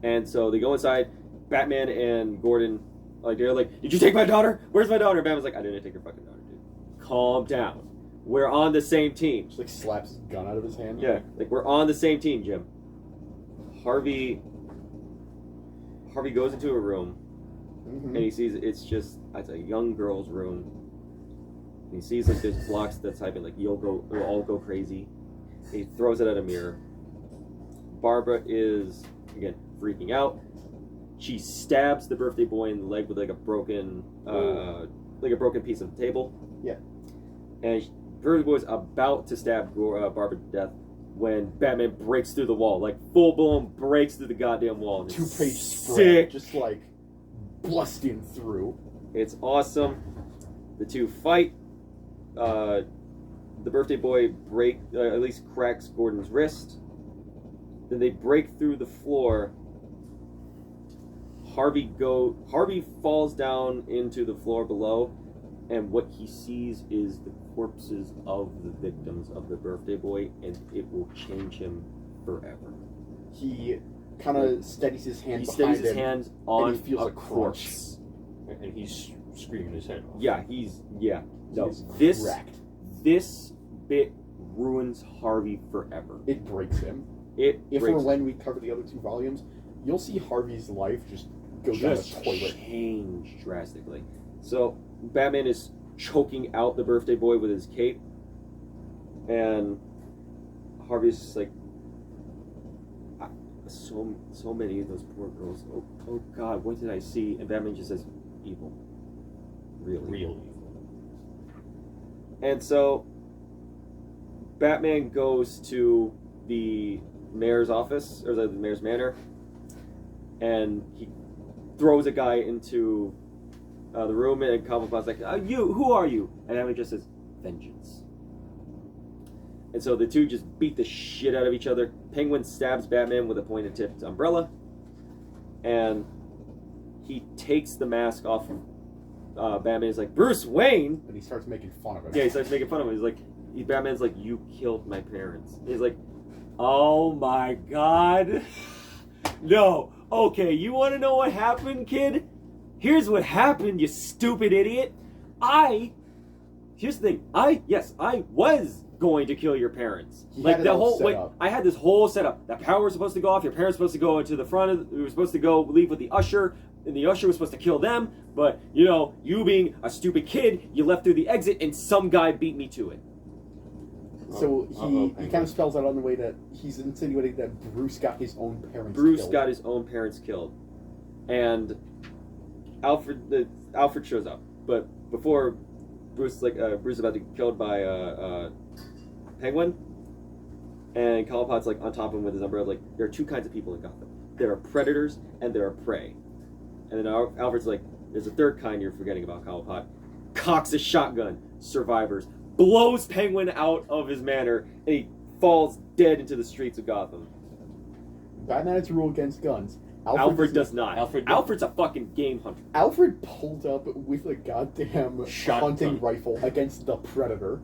and so they go inside. Batman and Gordon, they're like, "Did you take my daughter? Where's my daughter?" Batman's like, "I didn't take your fucking daughter, dude. Calm down. We're on the same team." Just like slaps his gun out of his hand. Yeah, like we're on the same team, Jim. Harvey goes into a room Mhm. and he sees it's a young girl's room. And he sees like there's blocks that's typing like you'll all go crazy. He throws it at a mirror. Barbara is again freaking out. She stabs the birthday boy in the leg with like a broken piece of the table. Yeah. And birthday boy's about to stab Barbara to death when Batman breaks through the wall, like full blown breaks through the goddamn wall. And it's 2-page spread, sick. just like busting through. It's awesome. The two fight. The birthday boy at least cracks Gordon's wrist. Then they break through the floor. Harvey falls down into the floor below, and what he sees is the corpses of the victims of the birthday boy, and it will change him forever. He kind of steadies his hand He behind steadies his him. hands on he feels a a crunch. corpse. And he's screaming his head off. Yeah, no, He's this cracked. this bit ruins Harvey forever. It breaks him. It If breaks or when we cover the other two volumes, you'll see Harvey's life just go down just the toilet. change drastically. So Batman is choking out the birthday boy with his cape, and Harvey's just like, so many of those poor girls. Oh God, what did I see? And Batman just says, evil, real evil. And so Batman goes to the mayor's office, or the mayor's manor, and he throws a guy into the room, and Cobblepot's like, who are you? And Batman just says, vengeance. And so the two just beat the shit out of each other. Penguin stabs Batman with a pointed tipped umbrella, and he takes the mask off. Batman is like, Bruce Wayne, And he starts making fun of him. yeah, he starts making fun of him. He's like, Batman's like, you killed my parents. And he's like, oh my god, no. Okay, you want to know what happened, kid? Here's what happened, you stupid idiot. Here's the thing. I was going to kill your parents. He Like had it the all whole, set like up. I had this whole setup. The power was supposed to go off. Your parents were supposed to go into the front of. We were supposed to go leave with the usher, and the usher was supposed to kill them. But you know, you being a stupid kid, you left through the exit, and some guy beat me to it. So he Penguin. kind of spells out on the way that he's insinuating that Bruce got his own parents Bruce killed. got his own parents killed, and Alfred shows up. But before Bruce is about to get killed by Penguin, and Cobblepot's like on top of him with his umbrella. Like, there are two kinds of people in Gotham. There are predators and there are prey. And then Alfred's like, there's a third kind you're forgetting about, Cobblepot. Cocks a shotgun. Survivors. Blows Penguin out of his manor, and he falls dead into the streets of Gotham. Batman has a rule against guns. Alfred does not. Alfred- Alfred's a fucking game hunter. Alfred pulled up with a goddamn Shotgun. hunting rifle against the Predator.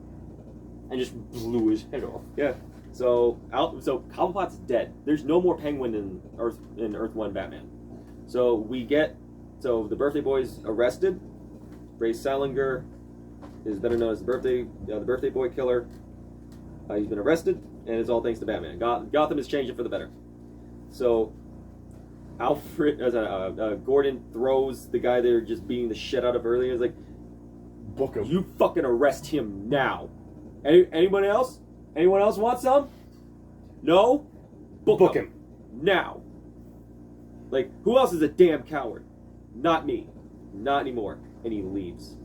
And just blew his head off. Yeah. So Cobblepot's dead. There's no more Penguin in Earth 1 Batman. So the birthday boy's arrested. Ray Salinger is better known as the birthday boy killer. He's been arrested, and it's all thanks to Batman. Gotham is changing for the better. So Gordon throws the guy they're just beating the shit out of earlier. He's like, Book him. you fucking arrest him now. Anyone else? Anyone else want some? No? Book him. Now. Like, who else is a damn coward? Not me. Not anymore. And he leaves.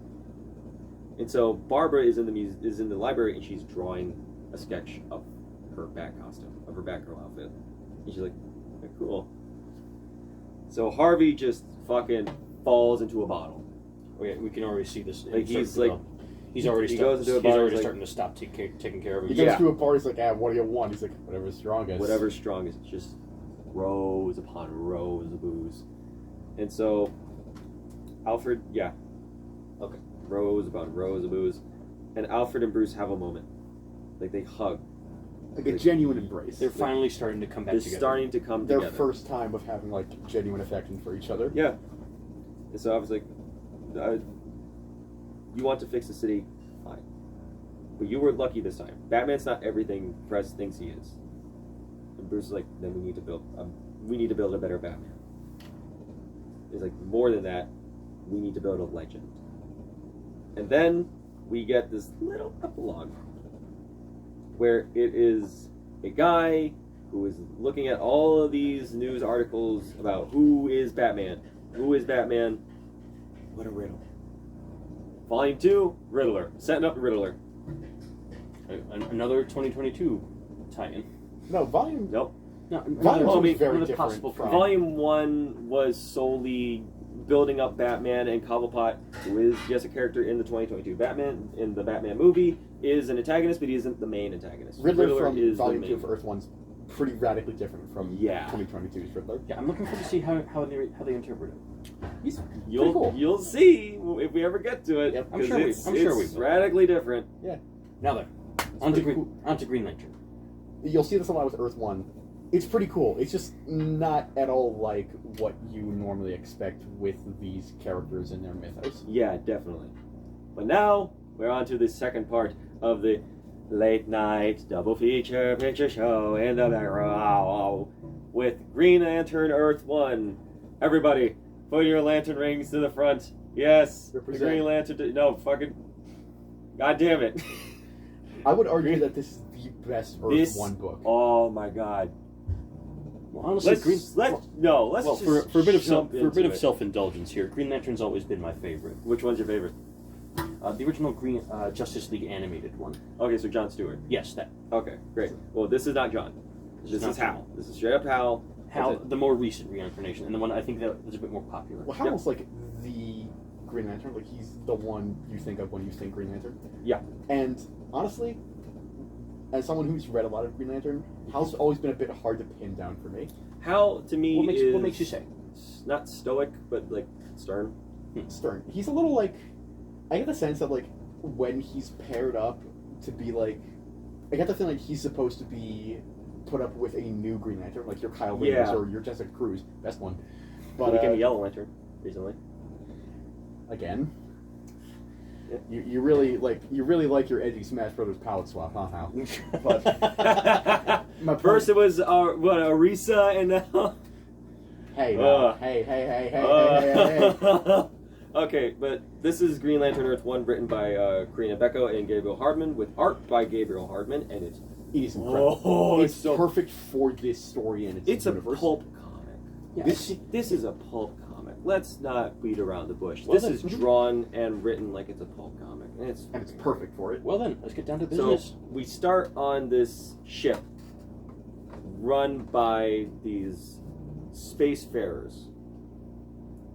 And so Barbara is in the library, and she's drawing a sketch of her bat costume, of her Batgirl outfit. And she's like, cool. So Harvey just fucking falls into a bottle. Okay, we can already see this. Like, he's like, he's already he goes into a he's bar, already he's like- starting to stop taking care of He it. goes Yeah. to a bar, he's like, what do you want? He's like, whatever's strongest. whatever's strongest, just rows upon rows of booze. And so Alfred, Okay. rows upon rows of booze. And Alfred and Bruce have a moment. Like, they hug. Like a genuine embrace. They're finally starting to come back They're together. starting to come Their together. first time of having like genuine affection for each other. Yeah. And so I was like, you want to fix the city? Fine. But you were lucky this time. Batman's not everything press thinks he is. And Bruce is like, then we need to build a better Batman. He's like, more than that, we need to build a legend. And then we get this little epilogue where it is a guy who is looking at all of these news articles about who is Batman. Who is Batman? What a riddle. Volume 2, Riddler. Setting up Riddler. Another 2022 tie-in. No, volume. Nope. No, Volume two is very another different possible from- Volume 1 was solely building up Batman, and Cobblepot, who is just a character in the 2022 Batman, in the Batman movie, is an antagonist, but he isn't the main antagonist. Riddler from is Volume the 2 main. of Earth 1's pretty radically different from Yeah. 2022's Riddler. Yeah, I'm looking forward to see how they interpret it. He's pretty You'll cool. you'll see if we ever get to it. Yep. I'm 'cause sure we it's will. radically different. Now then, on to pretty Green Lantern. You'll see this a lot with Earth 1. It's pretty cool. It's just not at all like what you normally expect with these characters in their mythos. Yeah, definitely. But now we're on to the second part of the late night double feature picture show in the background with Green Lantern Earth 1. Everybody, put your lantern rings to the front. Yes, Represent. the Green Lantern. No, fucking. God damn it. I would argue that this is the best Earth This- 1 book. Oh my god. Well, honestly, Let's just just for a bit of jump into it. self-indulgence here, Green Lantern's always been my favorite. Which one's your favorite? The original Green Justice League animated one. Okay, so John Stewart. Yes, that Okay, great. Well, this is not John. This not is Hal. This is straight up Hal. Hal, That's it. the more recent reincarnation, and the one I think that was a bit more popular. Well, Hal's like the Green Lantern. Like, he's the one you think of when you think Green Lantern. Yeah. And honestly, as someone who's read a lot of Green Lantern, Hal's always been a bit hard to pin down for me. Hal to me What makes you say? not stoic, but like stern. Stern. He's a little like, I get the sense that like when he's paired up to be like, I get the feeling like he's supposed to be put up with a new Green Lantern, like your Kyle Rayner Yeah. or your Jessica Cruz, best one. But But we became Yellow Lantern recently. again, Yeah. you really like your edgy Smash Brothers palette swap, huh, Hal? But my point, First it was Arisa, and now. hey, now, hey. Okay, but this is Green Lantern Earth 1, written by Karina Becco and Gabriel Hardman, with art by Gabriel Hardman, and it's It is incredible. oh, it's so perfect for this story and its a universe. pulp comic. Yeah, This is a pulp comic. Let's not beat around the bush. Well, This then- is drawn and written like it's a pulp comic, and it's perfect for it. Well then, let's get down to so business. we start on this ship run by these spacefarers.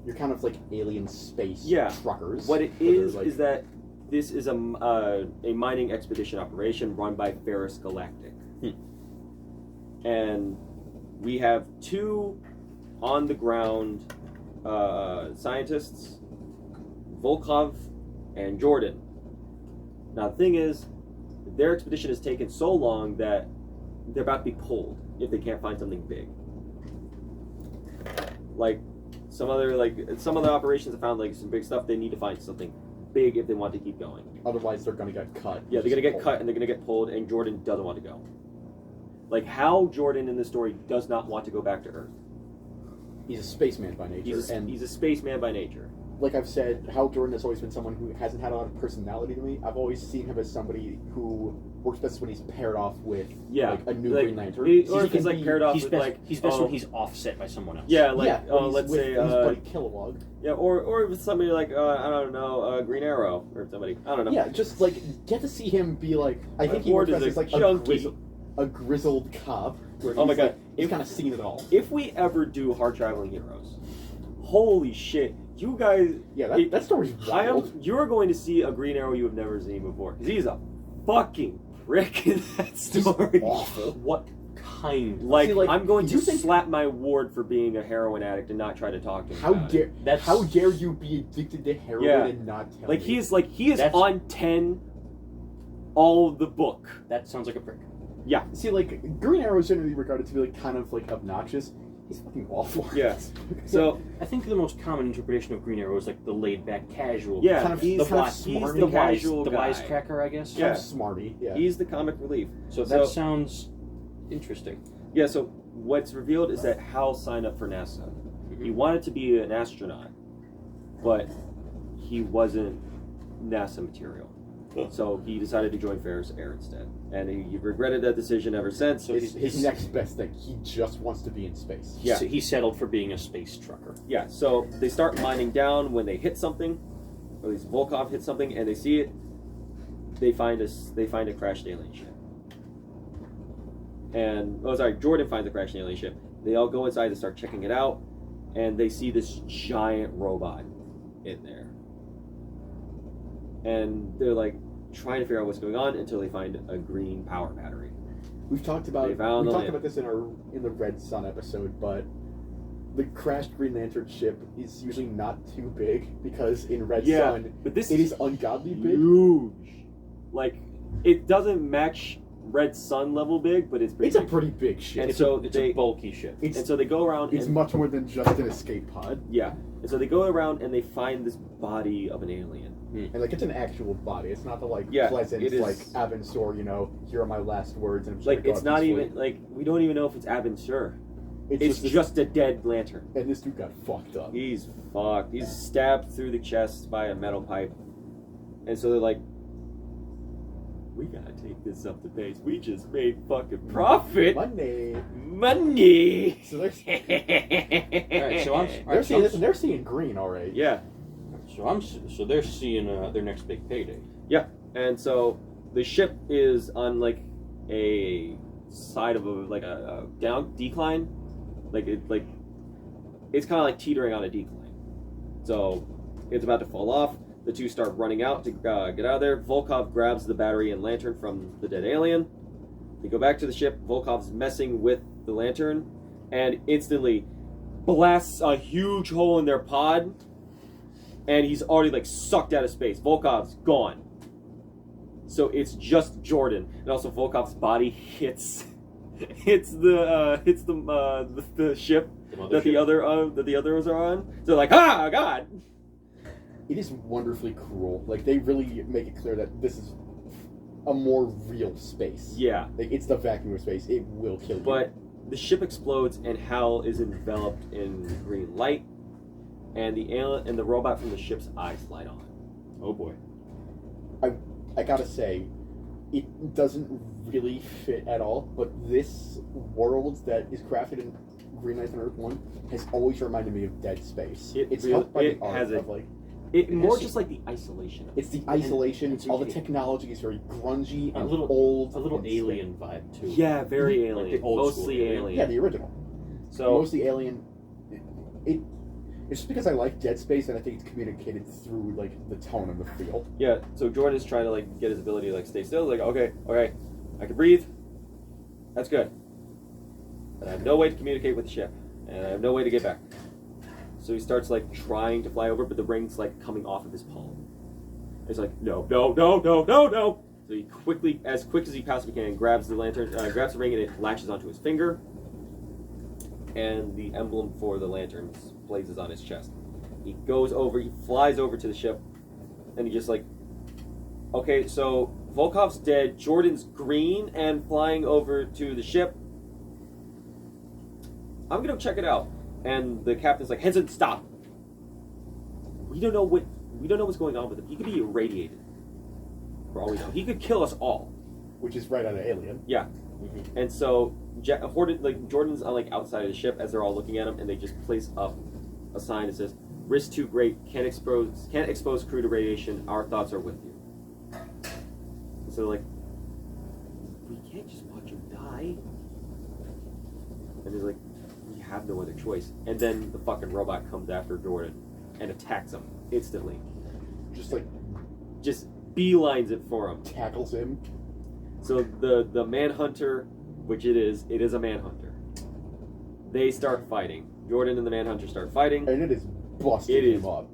You're kind of like alien space Yeah. truckers. What it but they're, is like, that this is a mining expedition operation run by Ferris Galactic. And we have two on the ground scientists, Volkov and Jordan. Now the thing is, their expedition has taken so long that they're about to be pulled if they can't find something big. Like some other operations have found like some big stuff. They need to find something big if they want to keep going. Otherwise, they're gonna get cut. Yeah, they're gonna get cut and they're gonna get pulled, and Jordan doesn't want to go. Like Hal Jordan in this story does not want to go back to Earth. He's a spaceman by nature, and He's a spaceman by nature. like I've said, Hal Jordan has always been someone who hasn't had a lot of personality to me. I've always seen him as somebody who works best when he's paired off with like a new Green Lantern. Or He if can he's like be- paired off He's with best, like he's best when he's offset by someone else. yeah, like yeah, when he's let's with say his buddy Kilowog. yeah, or with somebody like I don't know, Green Arrow or somebody. I don't know. Yeah, just like get to see him be like. I think he Ward works is best as like chunky. a grizzled cop. Where Oh my he's, God. like, he's kind of seen it all. If we ever do hard traveling heroes, holy shit, you guys. Yeah, it- that story's wild. You're going to see a Green Arrow you have never seen before, because he's a fucking prick in that He's story. awful. What kind? Like, See, like, I'm going to you think- slap my ward for being a heroin addict and not try to talk to him. How about it. dare how dare you be addicted to heroin Yeah. and not tell Like me? he is That's- on 10 all of the book. That sounds like a prick. See, like Green Arrow is generally regarded to be like kind of like obnoxious. He's fucking awful. Yeah. So I think the most common interpretation of Green Arrow is like the laid-back, casual. yeah, kind of- he's, the kind of he's smart- the the casual the guy. wisecracker, I guess. Kind Yeah. of smarty. Yeah. He's the comic relief. So that So- sounds interesting. Yeah, so what's revealed is that Hal signed up for NASA. He wanted to be an astronaut, but he wasn't NASA material. So he decided to join Ferris Air instead. And he regretted that decision ever since. So It's he's- his next best thing. He just wants to be in space. Yeah. He settled for being a space trucker. Yeah, so they start mining down when they hit something, or at least Volkov hits something, and they see it. They find a crashed alien ship. And Jordan finds a crashed alien ship. They all go inside to start checking it out, and they see this giant robot in there. And they're like trying to figure out what's going on until they find a green power battery. We've talked about They found the lamp. this in the Red Sun episode, but the crashed Green Lantern ship is usually not too big because in Red Yeah, Sun but this it is is ungodly big. huge. Like, it doesn't match Red Sun level big, but it's pretty It's a big. pretty big ship. And It's, so it's they- a bulky ship. It's And so they go around it's and much more than just an escape pod. yeah. And so they go around and they find this body of an alien. And like it's an actual body. It's not the like Yeah, pleasant it is- like Avensor, here are my last words and I'm just gonna Like, go it's out not peacefully. even like we don't even know if it's Abin Sur. It's this- just a dead lantern. and this dude got fucked up. He's fucked. He's stabbed through the chest by a metal pipe. And so they're like, we gotta take this up the pace. We just made fucking profit. Monday. Money. So they're Alright, so I'm they're seeing this and they're seeing green, all right. Yeah. so they're seeing their next big payday. And so the ship is on like a side of a down decline, it's kind of like teetering on a decline. So it's about to fall off. The two start running out to get out of there. Volkov grabs the battery and lantern from the dead alien, They go back to the ship. Volkov's messing with the lantern, and instantly blasts a huge hole in their pod, and he's already like sucked out of space. Volkov's gone. So it's just Jordan, and also Volkov's body hits the ship that the others are on. So they're like, ah, God. It is wonderfully cruel. Like, they really make it clear that this is a more real space. Yeah. Like, it's the vacuum of space. It will kill you. But the ship explodes, and Hal is enveloped in green light, and the alien and the robot from the ship's eyes light on. Oh boy. I gotta say, it doesn't really fit at all, but this world that is crafted in Green Lantern Earth 1 has always reminded me of Dead Space. It's helped by the art of, like... It more just like the isolation of it. It's the isolation, and all the technology is very grungy and a little old. A little and alien vibe too. Yeah, very Like alien. the old school Mostly alien. alien. Yeah, the original. So Mostly alien. It's just because I like Dead Space, and I think it's communicated through like the tone and the feel. yeah, so Jordan is trying to like get his ability to like stay still. Like, okay, I can breathe. That's good. But I have no way to communicate with the ship, and I have no way to get back. So he starts like trying to fly over, but the ring's like coming off of his palm. He's like, no. So he as quick as he possibly can, grabs the lantern, grabs the ring, and it latches onto his finger. And the emblem for the lantern blazes on his chest. He flies over to the ship, and he just like, okay, so Volkov's dead, Jordan's green and flying over to the ship. I'm gonna check it out. And the captain's like, Henson, stop. We don't know what's going on with him. He could be irradiated. For all we know. He could kill us all. Which is right out of Alien. Yeah. Mm-hmm. And so Jordan's like outside of the ship as they're all looking at him, and they just place up a sign that says, risk too great, can't expose crew to radiation, our thoughts are with you. And so like, we can't just watch him die. And he's like, we have no other choice. And then the fucking robot comes after Jordan and attacks him instantly. Just beelines it for him. Tackles him. So the Manhunter, which it is a Manhunter. They start fighting. Jordan and the Manhunter start fighting. And it is busting him up.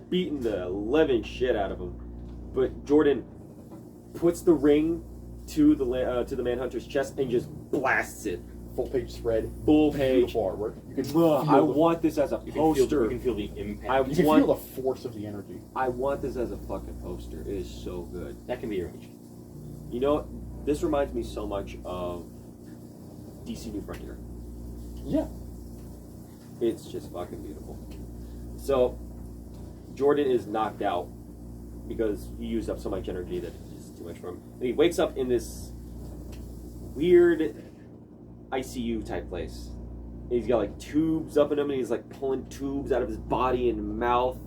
Beating the living shit out of him. But Jordan puts the ring to the Manhunter's chest and just blasts it. Full page spread. Full page. Beautiful artwork. You can want this as a poster. You can feel the impact. You can feel the force of the energy. I want this as a fucking poster. It is so good. That can be arranged. You know, this reminds me so much of DC New Frontier. Yeah. It's just fucking beautiful. So, Jordan is knocked out because he used up so much energy that it's too much for him. And he wakes up in this weird ICU type place. And he's got like tubes up in him, and he's like pulling tubes out of his body and mouth,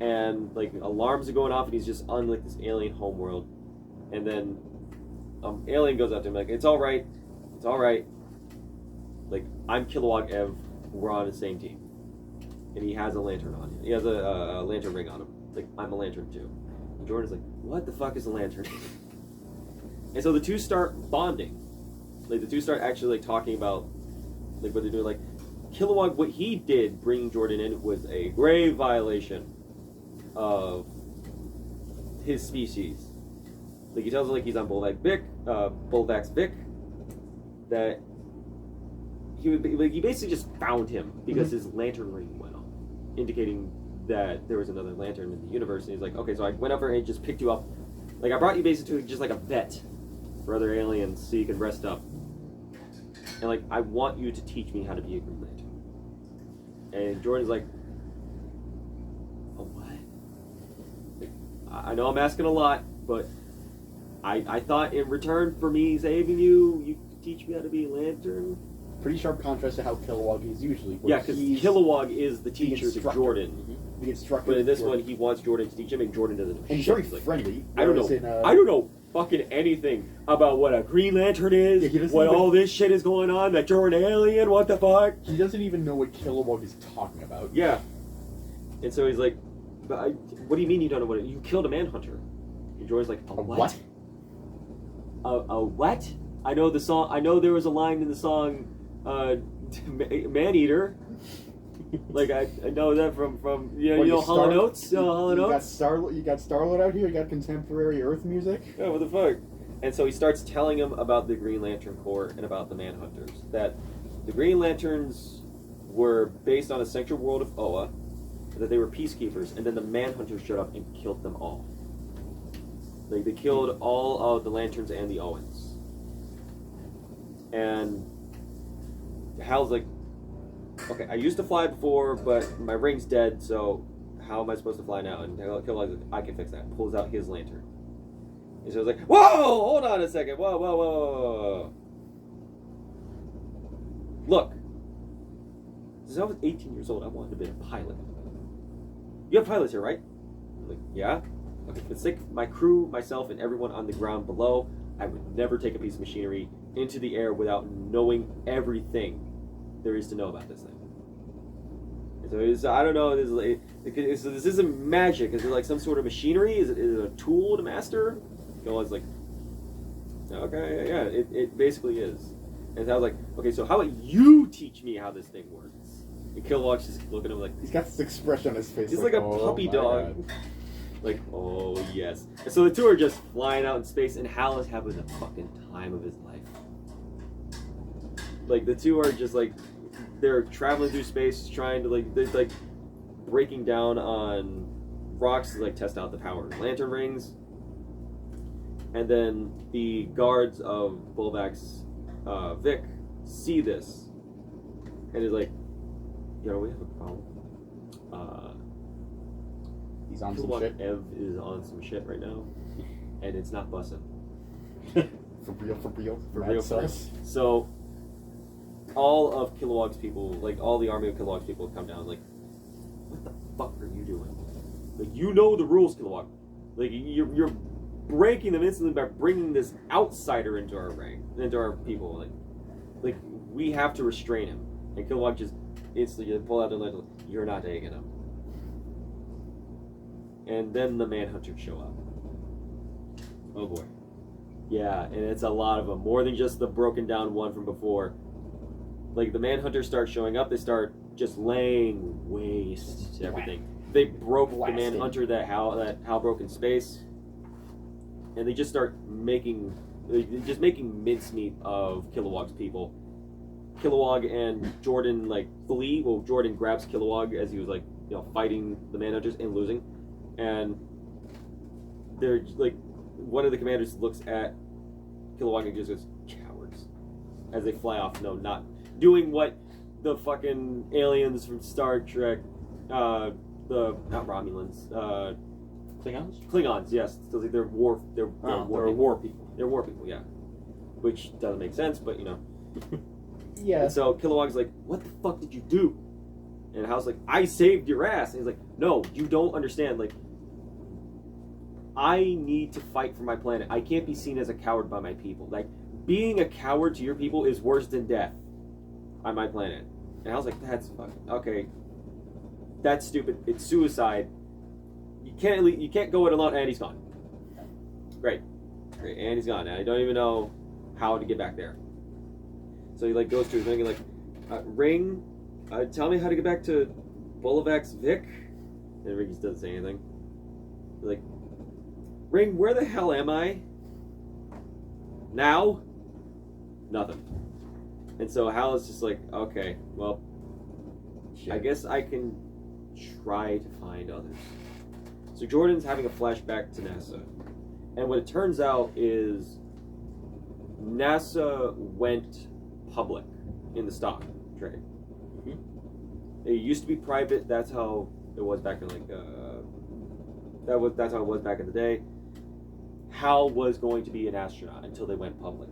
and like alarms are going off, and he's just on like this alien homeworld. And then alien goes up to him like, it's all right, like, I'm Kilowog Ev, we're on the same team. And he has a lantern on him. He has a lantern ring on him. Like, I'm a lantern too. And Jordan's like, what the fuck is a lantern? And so the two start bonding. Like, the two start actually like talking about like what they're doing. Like, Kilowog, what he did bringing Jordan in was a grave violation of his species. Like, he tells him like he's on Bullvax Vic, that he basically just found him because his lantern ring went off, indicating that there was another lantern in the universe. And he's like, okay, so I went over and just picked you up. Like, I brought you basically just like a vet for other aliens so you could rest up. And like, I want you to teach me how to be a Green Lantern. And Jordan's like, a what? Like, I know I'm asking a lot, but I thought in return for me saving you, you could teach me how to be a lantern. Pretty sharp contrast to how Kilowog is usually. Yeah, because Kilowog is the teacher to Jordan. The instructor. But in this one, he wants Jordan to teach him, and Jordan doesn't know And he's shit. very Like, friendly. I don't know. I don't know fucking anything about what a Green Lantern is, Yeah, he doesn't what even- all this shit is going on, that you're an alien, what the fuck? He doesn't even know what Kilowog is talking about. Yeah. And so he's like, but what do you mean you don't know what you killed a Manhunter? And Jordan's like, a what? What? A what? I know the song. I know there was a line in the song, "Man-Eater." Like I know that from What, Hall and Oates. Hall and You got Oates. You got Starlord out here. You got contemporary Earth music. Yeah, what the fuck? And so he starts telling him about the Green Lantern Corps and about the Manhunters. That the Green Lanterns were based on a sanctuary world of Oa, that they were peacekeepers, and then the Manhunters showed up and killed them all. Like, they killed all of the Lanterns and the Owens. And Hal's like, okay, I used to fly before, but my ring's dead, so how am I supposed to fly now? And Kilowog's like, I can fix that. Pulls out his lantern. And so I was like, whoa, hold on a second. Whoa. Look, since I was 18 years old, I wanted to be a pilot. You have pilots here, right? I'm like, yeah. Okay, for the sake of my crew, myself, and everyone on the ground below, I would never take a piece of machinery into the air without knowing everything there is to know about this thing. And so I don't know. This isn't magic. Is it like some sort of machinery? Is it a tool to master? I was like, okay, yeah, it basically is. And I was like, okay, so how about you teach me how this thing works? And Kilowog's just looking at him like, he's got this expression on his face. he's like a oh, puppy my dog. God. Like, oh yes. And so the two are just flying out in space, and Hal is having the fucking time of his life. Like, the two are just like, they're traveling through space, trying to they're like breaking down on rocks to like test out the power of lantern rings. And then the guards of Bulvak's Vic see this, and is like, we have a problem. He's on some Kilowog shit. Ev is on some shit right now, and it's not bussin'. For real. For real. So all of Kilowog's people, like all the army of Kilowog's people, come down. Like, what the fuck are you doing? Like, you know the rules, Kilowog. Like, you're breaking them instantly by bringing this outsider into our rank, into our people. Like we have to restrain him. And Kilowog just instantly pull out the lantern. You're not taking him. And then the Manhunters show up. Oh boy. Yeah, and it's a lot of them. More than just the broken down one from before. Like, the Manhunters start showing up, they start just laying waste to everything. They broke the Manhunter that Hal broke in space. And they just start making mincemeat of Kilowog's people. Kilowog and Jordan flee. Well, Jordan grabs Kilowog as he was fighting the Manhunters and losing. And they're one of the commanders looks at Kilowog and just goes, cowards, as they fly off. No, not doing what the fucking aliens from Star Trek, not Romulans, Klingons, yes. They're war people. They're war people, yeah. Which doesn't make sense, but Yeah. And so Kilowog's like, what the fuck did you do? And Hal's like, I saved your ass. And he's like, no, you don't understand. I need to fight for my planet. I can't be seen as a coward by my people. Being a coward to your people is worse than death on my planet. And Hal's like, that's fucking okay. That's stupid. It's suicide. You can't go it alone. And he's gone. Great. And he's gone. And I don't even know how to get back there. So he goes to his ring and Ring, tell me how to get back to Bulvak's Vic. And Ring just doesn't say anything. He's like, Ring, where the hell am I? Now? Nothing. And so Hal is just like, okay, well, shit. I guess I can try to find others. So Jordan's having a flashback to NASA. And what it turns out is NASA went public in the stock trade. Mm-hmm. It used to be private. That's how it was back in that's how it was back in the day. Hal was going to be an astronaut until they went public,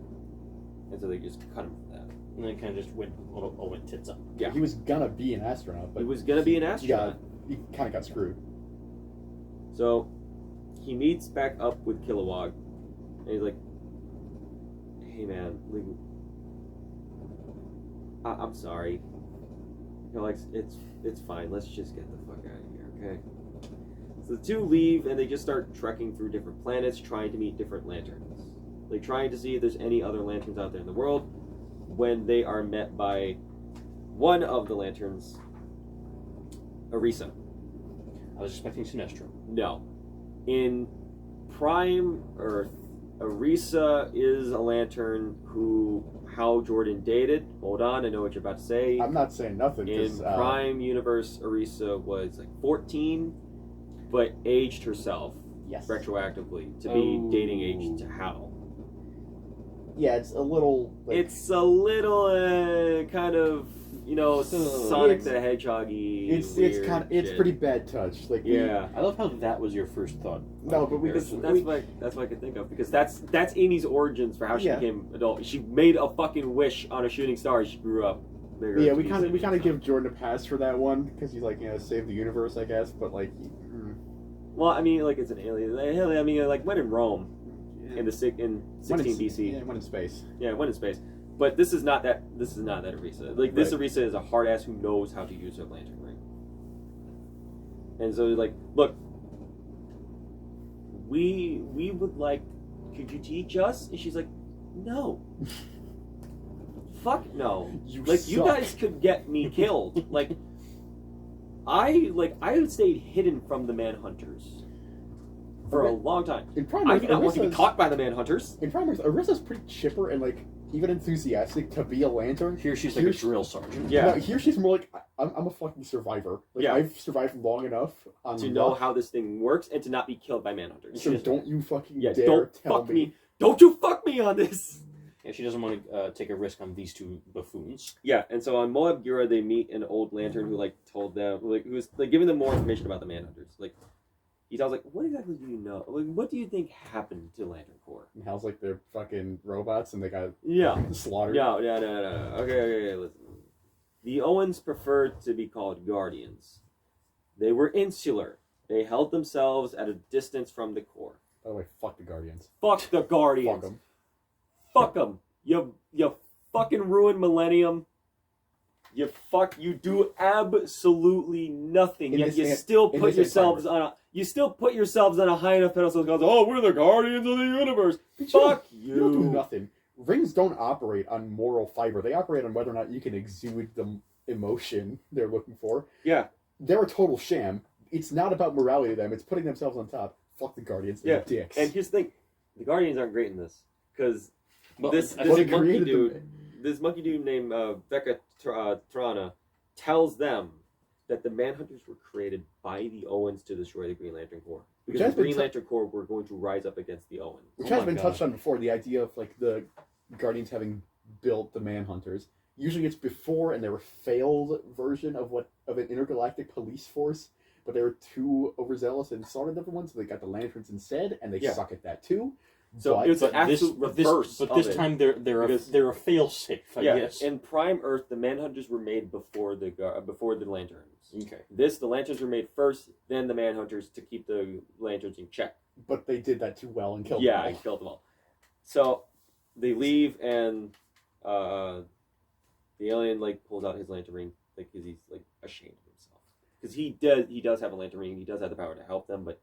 and so they just cut him from that. And then kind of just went tits up. Yeah, he was gonna be an astronaut, but he was gonna be an astronaut. He kind of got screwed. So he meets back up with Kilowog, and he's like, "Hey man, I'm sorry. It's fine. Let's just get the fuck out of here, okay?" So the two leave, and they just start trekking through different planets, trying to meet different lanterns. like trying to see if there's any other lanterns out there in the world, when they are met by one of the lanterns, Arisa. I was expecting Sinestro. No. In Prime Earth, Arisa is a lantern who Hal Jordan dated. Hold on, I know what you're about to say. I'm not saying nothing. In Prime Universe, Arisa was like 14, but aged herself yes. retroactively to be dating age to Hal. Yeah, it's a little. Like, It's a little kind of, you know, Sonic it's- the Hedgehog-y. it's weird kind of it's shit. pretty bad touch. Like Yeah. I love how that was your first thought. No, but we That's, could. that's what I could think of, because that's Amy's origins for how she Yeah. became adult. She made a fucking wish on a shooting star as she grew up. Bigger Yeah, to we be kind of Sammy. give Jordan a pass for that one because he's like, save the universe, I guess. But like, Well, I mean, like, it's an alien. I mean, like, went in Rome in 16 BC. Yeah, went in space. Yeah, it went in space. But this is not that. This is not that Arisa. Like, this Right. Arisa is a hard ass who knows how to use her lantern ring. And so, like, look, we would like. Could you teach us? And she's like, no. Fuck no. You You suck. guys could get me killed. I stayed hidden from the Manhunters for a Okay. long time. In Prime I Earth, do not want to be Arisa's- caught by the Manhunters. In Prime Earth, Arisa's pretty chipper and like even enthusiastic to be a lantern. Here she's like a drill sergeant. Yeah. No, here she's more like I'm a fucking survivor. Like Yeah. I've survived long enough on To know luck, how this thing works and to not be killed by Manhunters. So don't you fucking Yeah, dare don't tell fuck me. Don't you fuck me on this. Yeah, she doesn't want to take a risk on these two buffoons. Yeah, and so on Moab Gura, they meet an old lantern who told them who was giving them more information about the Manhunters. He tells what exactly do you know? What do you think happened to Lantern Corps? And Hal's like they're fucking robots and they got Yeah. slaughtered. No. Okay, listen. The Owens preferred to be called Guardians. They were insular. They held themselves at a distance from the Corps. By the way, fuck the Guardians. Fuck the Guardians. Fuck them. Fuck them. You fucking ruined Millennium. You do absolutely nothing. In Yet this you an- still in put this yourselves environment. on a high enough pedestal. Goes, oh, we're the Guardians of the Universe. But Fuck you don't do you. nothing. Rings don't operate on moral fiber. They operate on whether or not you can exude the emotion they're looking for. Yeah. They're a total sham. It's not about morality to them. It's putting themselves on top. Fuck the Guardians. They're Yeah. dicks. And here's the thing: the Guardians aren't great in this because Well, this I Well, they think monkey created dude. them. This monkey dude named Becca Trana tells them that the Manhunters were created by the Owens to destroy the Green Lantern Corps. Which Because has the been Green Lantern Corps were going to rise up against the Owens. Which Oh has my been God. touched on before, the idea of the Guardians having built the Manhunters. Usually it's before and they're a failed version of an intergalactic police force, but they were too overzealous and slaughtered everyone, so they got the Lanterns instead, and they Yeah. suck at that too. So But- it was an absolute reverse. But of this it. time they're Because- they're a fail-safe, I yeah, guess. in Prime Earth, the Manhunters were made before the Lanterns. Okay. The Lanterns were made first, then the Manhunters to keep the Lanterns in check. But they did that too well and killed Yeah, them I all. killed them all. So they leave, and the alien pulls out his lantern ring because he's ashamed of himself. Because he does have a lantern ring. He does have the power to help them, but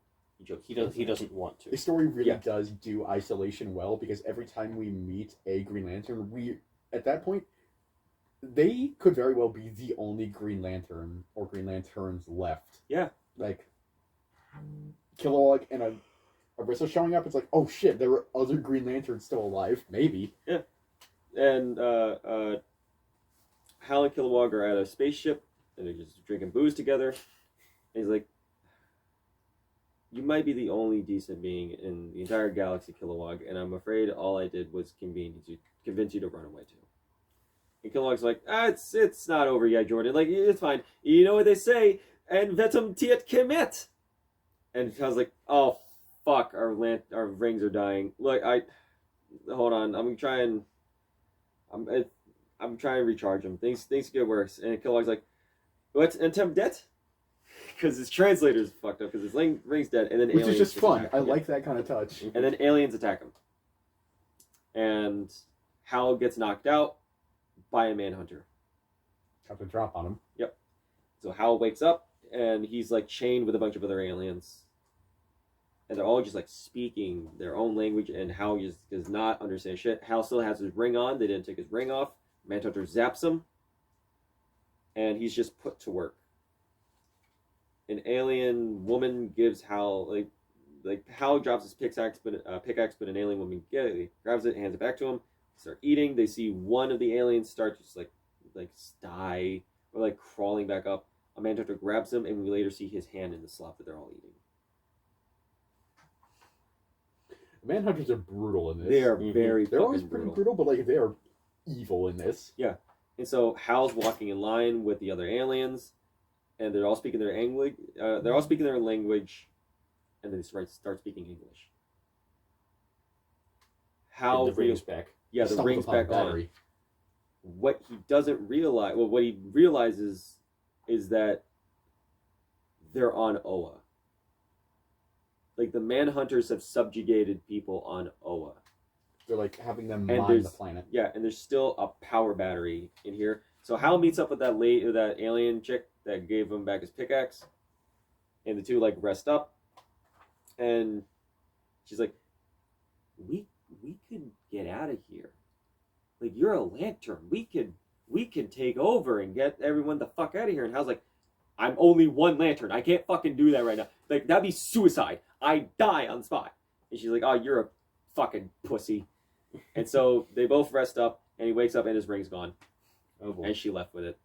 He doesn't want to. The story really Yeah. does do isolation well because every time we meet a Green Lantern, at that point they could very well be the only Green Lantern or Green Lanterns left. Yeah. Kilowog and Arisa showing up. It's like, oh shit, there were other Green Lanterns still alive. Maybe. And Hal and Kilowog are at a spaceship, and they're just drinking booze together. And he's like, "You might be the only decent being in the entire galaxy, Kilowog, and I'm afraid all I did was convince you to run away too." And Kilowog's like, it's not over yet, Jordan. It's fine. You know what they say, and vetum tiet kemet. And Hal's like, oh fuck, our rings are dying. Look, hold on, I'm trying to recharge them. Things get worse. And Kilowog's like, what's Entem debt? Because his translator's fucked up because his ring's dead, and then Which is aliens just fun. attack I him. like that kind of touch. And then aliens attack him. And Hal gets knocked out by a Manhunter. Have to drop on him. So Hal wakes up, and he's chained with a bunch of other aliens. and they're all just like speaking their own language, and Hal just does not understand shit. Hal still has his ring on. They didn't take his ring off. Manhunter zaps him, and he's just put to work. An alien woman gives Hal like Hal drops his pickaxe, but an alien woman grabs it, hands it back to him. Start eating. They see one of the aliens start just like die or like crawling back up. A Manhunter grabs him, and we later see his hand in the slop that they're all eating. Manhunters are brutal in this. They are Mhm. very. They're always fucking pretty brutal, but like they are evil in this. And so Hal's walking in line with the other aliens, and they're all speaking their language. They're all speaking their language, and then they start speaking English. Hal The ring's back. Yeah, the ring's back on. What he doesn't realize, well, what he realizes is that they're on Oa. Like, the Manhunters have subjugated people on Oa. They're like having them And mine the there's- planet. Yeah, and there's still a power battery in here. So Hal meets up with that alien chick that gave him back his pickaxe, and the two like rest up, and she's like, "We could get out of here. Like, you're a lantern. We could take over and get everyone the fuck out of here." And Hal's like, "I'm only one lantern. I can't fucking do that right now. Like, that'd be suicide. I die on the spot." And she's like, "Oh, you're a fucking pussy." And so they both rest up, and he wakes up and his ring's gone. Oh boy. And she left with it.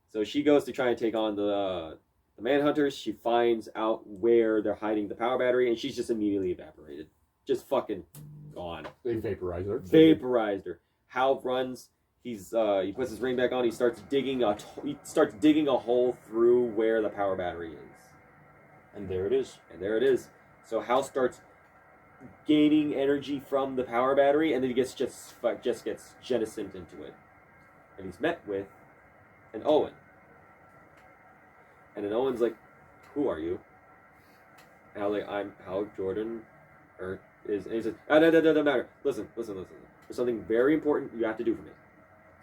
So she goes to try and take on the Manhunters. She finds out where they're hiding the power battery, and she's just immediately evaporated. Just fucking gone. They vaporize her. Vaporized her. Hal runs. He puts his ring back on. He starts digging a hole through where the power battery is. And there it is. And there it is. So Hal starts gaining energy from the power battery, and then he just gets jettisoned into it. And he's met with an Owen. And then Owen's like, "Who are you?" And Hal's like, "I'm Hal Jordan. Earth is..." And he says, "No, doesn't matter. Listen. There's something very important you have to do for me.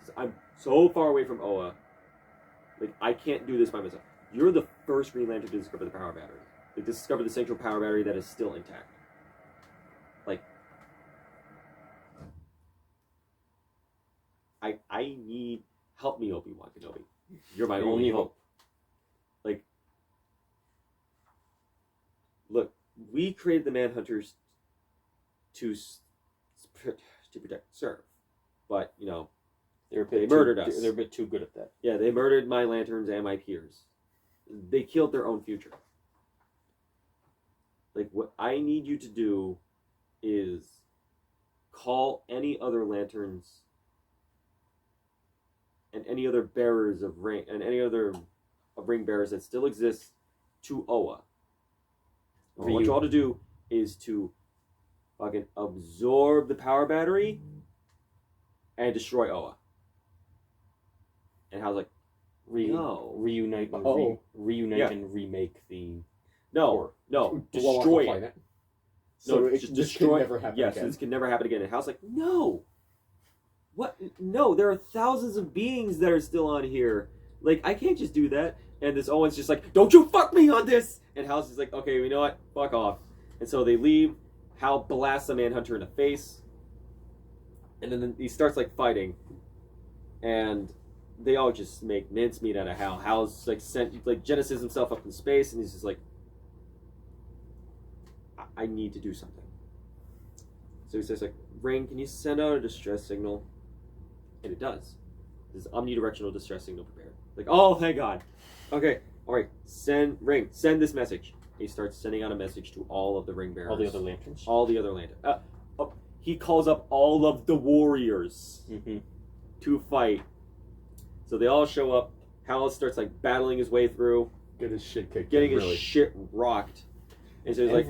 He says, I'm so far away from Oa. Like, I can't do this by myself. You're the first Green Lantern to discover the power battery. Like, discover the central power battery that is still intact. Like, I need... Help me, Obi-Wan Kenobi. You're my only hope. Like, look, we created the Manhunters to serve. But, you know, they murdered us. They're a bit too good at that. Yeah, they murdered my Lanterns and my peers. They killed their own future. Like, what I need you to do is call any other Lanterns and any other bearers of ring and any other of ring bearers that still exist to Oa. And what you all to do is to fucking absorb the power battery and destroy Oa. And Hal's like, no. Reunite and, Oh. reunite Yeah. and remake the no, core. no, Blow off destroy the it. planet. No, So just this destroy. can never happen Yes, again. this can never happen again. And Hal's like, no. What? No, there are thousands of beings that are still on here. Like, I can't just do that. And this Owen's just like, don't you fuck me on this! And Hal's just like, okay, you know what? Fuck off. And so they leave. Hal blasts the Manhunter in the face. And then he starts, like, fighting. And they all just make mincemeat out of Hal. Hal's, like, jettisons himself up in space, and he's just like, I need to do something. So he says, like, Ring, can you send out a distress signal? And it does. This omnidirectional distress signal prepared. Like, oh, thank God. Okay, alright, send this message. He starts sending out a message to all of the ring bearers. All the other lanterns. All the other lanterns. He calls up all of the warriors Mm-hmm. to fight. So they all show up. Hal starts, like, battling his way through, Get his shit kicked. getting in, his really. shit rocked. And so he's like,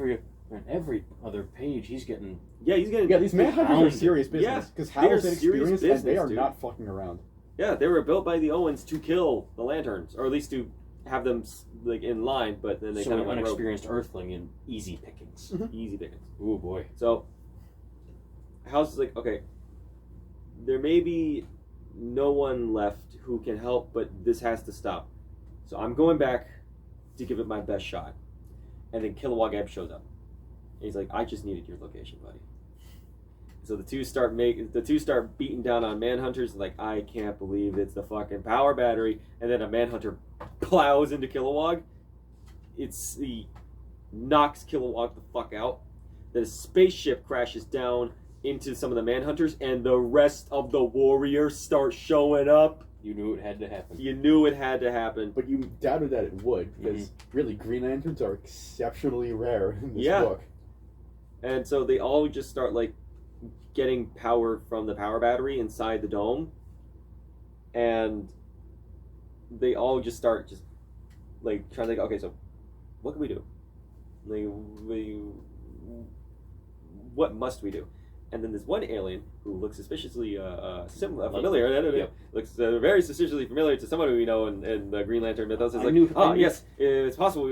On every other page, he's getting. yeah, he's getting... Yeah, these Manhunters are Pounded. serious business Yeah, because they are Hal's serious inexperienced and they business, are dude. not fucking around. Yeah, they were built by the Owens to kill the Lanterns, or at least to have them, like, in line, but then they So kind an of went rogue. unexperienced Earthling in easy pickings. Easy pickings. Oh boy. So, House is like, okay, there may be no one left who can help, but this has to stop. So I'm going back to give it my best shot. and then Kilowog Ebb shows up. And he's like, I just needed your location, buddy. So the two start beating down on Manhunters. Like, I can't believe it's the fucking power battery. And then a Manhunter plows into Kilowog. He knocks Kilowog the fuck out. Then a spaceship crashes down into some of the Manhunters, and the rest of the warriors start showing up. You knew it had to happen. You knew it had to happen. But you doubted that it would, because really, Green Lanterns are exceptionally rare in this Yeah. book. And so they all just start, like, getting power from the power battery inside the dome. And they all just start like, trying to think, okay, so what can we do? Like, what must we do? And then there's one alien who looks suspiciously familiar. Yep. Looks very suspiciously familiar to someone who we know in the Green Lantern mythos. It's I knew- yes, it's possible.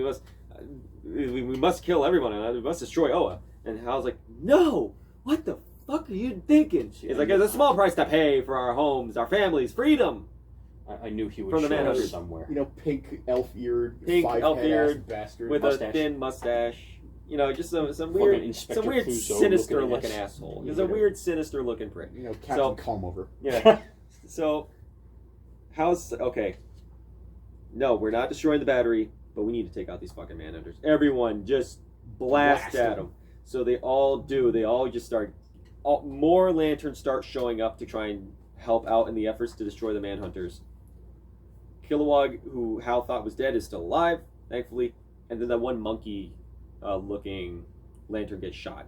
We must kill everyone, and we must destroy Oa. And Hal's like, no, what the fuck are you thinking? It's like, there's a small price to pay for our homes, our families, freedom. I knew he would From the show up Manhunters. somewhere. You know, pink, elf-eared, Pink, five-head elf-eared, ass bastard. With Mustache. a thin mustache. You know, just some Fucking weird, Inspector some weird Clouseau sinister looking looking ass. asshole. Yeah. He's a weird, sinister looking prick. You know, Captain So- Comb-Over. Yeah. So, okay. No, we're not destroying the battery, but we need to take out these fucking Manhunters. Everyone just blast at them. So they all do. They all just start. More lanterns start showing up to try and help out in the efforts to destroy the Manhunters. Kilowog, who Hal thought was dead, is still alive, thankfully. And then that one monkey-looking lantern gets shot,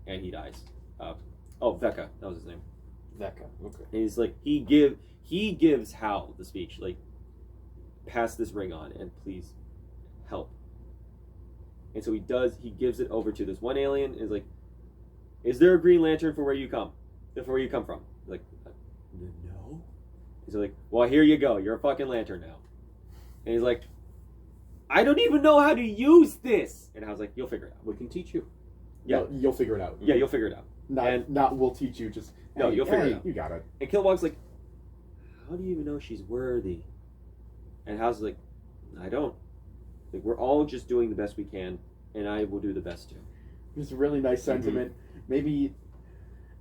and he dies. Vecca, that was his name. Vecca. Okay. And he's like, he gives Hal the speech, like, pass this ring on and please help. And so he gives it over to this one alien, and is like, is there a Green Lantern for where you come from? He's like, no. He's like, well, here you go, you're a fucking lantern now. And he's like, I don't even know how to use this. And I was like, you'll figure it out. We can teach you. Yeah. No, you'll figure it out. Yeah, you'll figure it out. Not we'll teach you, just... No, hey, you'll figure it hey, out. You got it. And Kilowog's like, how do you even know she's worthy? And Hal's like, I don't. Like, we're all just doing the best we can, and I will do the best too. It's a really nice sentiment. Maybe,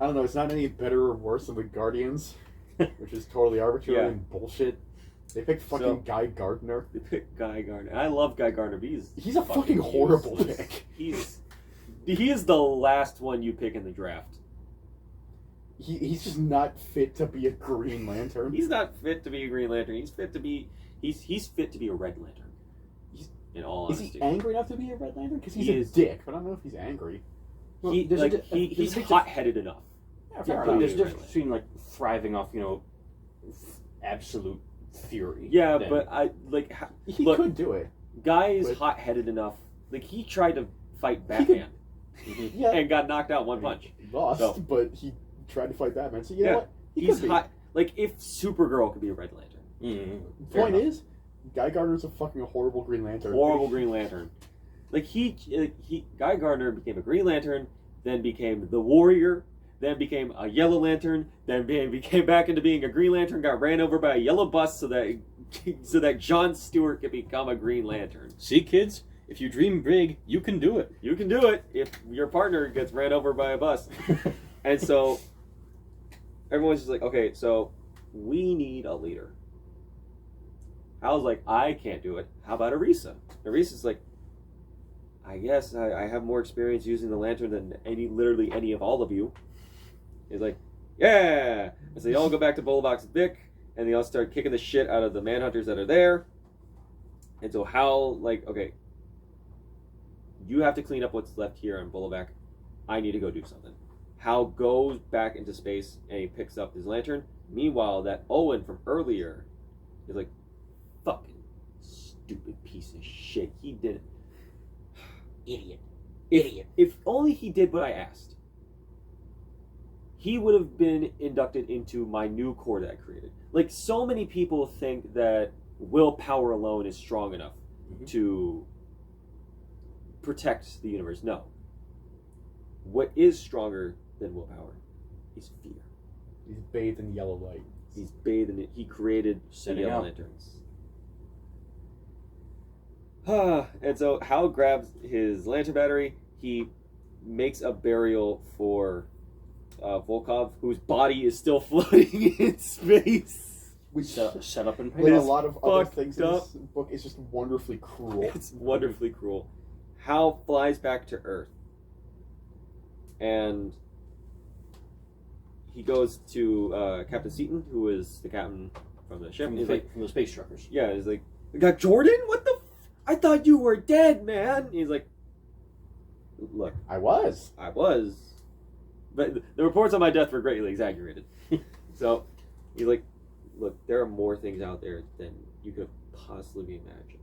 I don't know, it's not any better or worse than the Guardians, which is totally arbitrary Yeah. and bullshit. They picked fucking So- Guy Gardner. They picked Guy Gardner. I love Guy Gardner, but He's a fucking horrible useless. pick. He is the last one you pick in the draft. He's just not fit to be a Green Lantern. He's not fit to be a Green Lantern. He's fit to be a Red Lantern. In all Is honesty, he angry enough to be a Red Lantern? Because he's He a is. dick, but I don't know if he's angry. he's hot-headed enough. Yeah, Yeah, fair but enough. there's a difference between like thriving off, absolute fury. Yeah, than- but I like. He Look, could do it. Guy is But- hot-headed enough. Like, he tried to fight Batman Mhm. Yeah, and got knocked out one punch. he lost, So- but he tried to fight Batman. So you know Yeah, what? He He's could be. hot. Like, if Supergirl could be a Red Lantern, Mhm. Fair Point enough. is, Guy Gardner's a fucking horrible Green Lantern. horrible Green Lantern. Like, Guy Gardner became a Green Lantern, then became the Warrior, then became a Yellow Lantern, then became back into being a Green Lantern, got ran over by a yellow bus so that John Stewart could become a Green Lantern. See, kids, if you dream big, you can do it. You can do it if your partner gets ran over by a bus. And so everyone's just like, okay, so we need a leader. Hal's like, I can't do it. How about Arisa? Arisa's like, I guess I have more experience using the lantern than literally any of all of you. He's like, yeah. And so they all go back to Bullbox Vic, and they all start kicking the shit out of the Manhunters that are there. And so Hal, like, okay, you have to clean up what's left here on Bullback. I need to go do something. Hal goes back into space and he picks up his lantern. Meanwhile, that Owen from earlier is like, fucking stupid piece of shit. He didn't. Idiot. If only he did what I asked, he would have been inducted into my new corps that I created. Like, so many people think that willpower alone is strong enough Mhm. to protect the universe. No. What is stronger than willpower is fear. He's bathed in yellow light. He's bathed in it. He created the Setting Yellow out. Lanterns. And so Hal grabs his lantern battery. He makes a burial for Volkov, whose body is still floating in space. Which, Set up and like pay. a is lot of other fucked things in up. this book, is just wonderfully cruel. It's wonderfully cruel. Hal flies back to Earth. And he goes to Captain Seaton, who is the captain from the ship. From He's the, like, from the space truckers. yeah, he's like, "We got Jordan? What the I thought you were dead, man." He's like, "Look, I was. I was. But the reports on my death were greatly exaggerated." So he's like, "Look, there are more things out there than you could possibly imagine.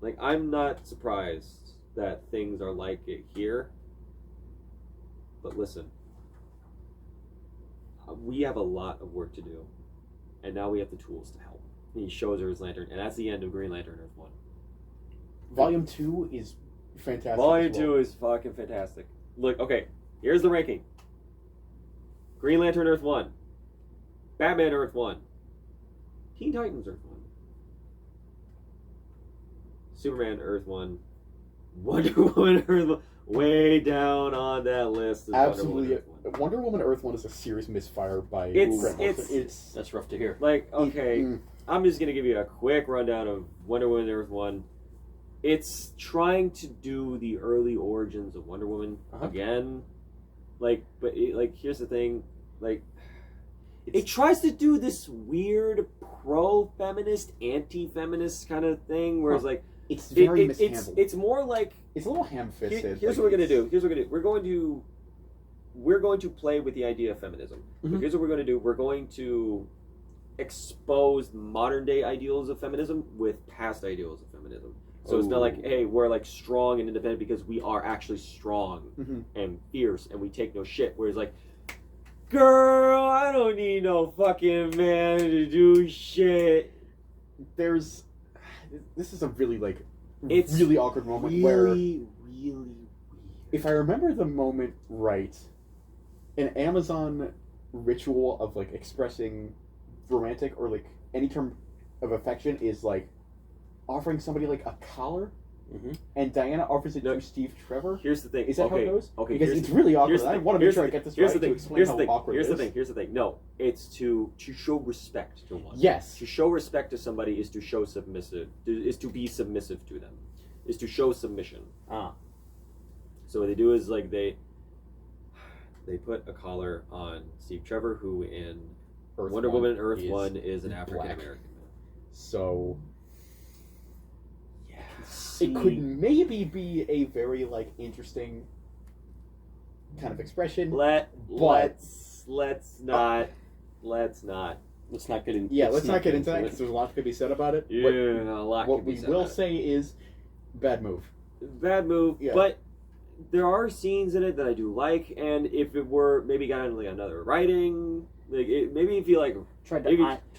Like, I'm not surprised that things are like it here. But listen, we have a lot of work to do. And now we have the tools to help." And he shows her his lantern. And that's the end of Green Lantern Earth 1. Volume 2 is fantastic. Volume as well. 2 is fucking fantastic. Look, okay, here's the ranking. Green Lantern Earth 1. Batman Earth 1. Teen Titans Earth 1. Superman Earth 1. Wonder Woman Earth 1. Way down on that list is Absolutely. Wonder Woman Earth 1. Wonder Woman Earth 1 is a serious misfire by It's- Grant Morrison. it's- That's rough to hear. Like, okay, Mm. I'm just going to give you a quick rundown of Wonder Woman Earth 1. It's trying to do the early origins of Wonder Woman again. Like, but here's the thing. Like, it tries to do this weird pro-feminist, anti-feminist kind of thing, where it's like, It's very it's mishandled. it's more like, It's a little ham-fisted. here's what we're gonna do. Here's what we're gonna do. We're going to play with the idea of feminism. Mhm. Here's what we're going to do. We're going to expose modern day ideals of feminism with past ideals of feminism. So it's not like, hey, we're like strong and independent because we are actually strong Mhm. and fierce and we take no shit. Whereas like, girl, I don't need no fucking man to do shit. This is a really It's really awkward moment where, really weird. if I remember the moment right, an Amazon ritual of like expressing romantic or like any term of affection is like offering somebody like a collar, Mhm. and Diana offers it No. to Steve Trevor. Here's the thing. Is that okay, how it goes? Okay, Because here's it's the- really here's awkward. the I thing. want to make Here's sure the I get this here's right the thing. to explain Here's how the thing. awkward Here's it the is. thing. Here's the thing. No, it's to show respect to one. Yes. To show respect to somebody is to show submissive. Is to be submissive to them. Is to show submission. So what they do is like they put a collar on Steve Trevor, who in Earth Wonder One Woman Earth is 1 is an black. African American man. So Yeah. it could maybe be a very like interesting kind of expression. Let's not. Let's not get in. Yeah, let's not get into that it. because there's a lot to be said about it. Yeah, a lot. What could be we said will about it. say is bad move. Bad move, Yeah. but there are scenes in it that I do like, and if it were maybe got like another writing, like it, maybe if you like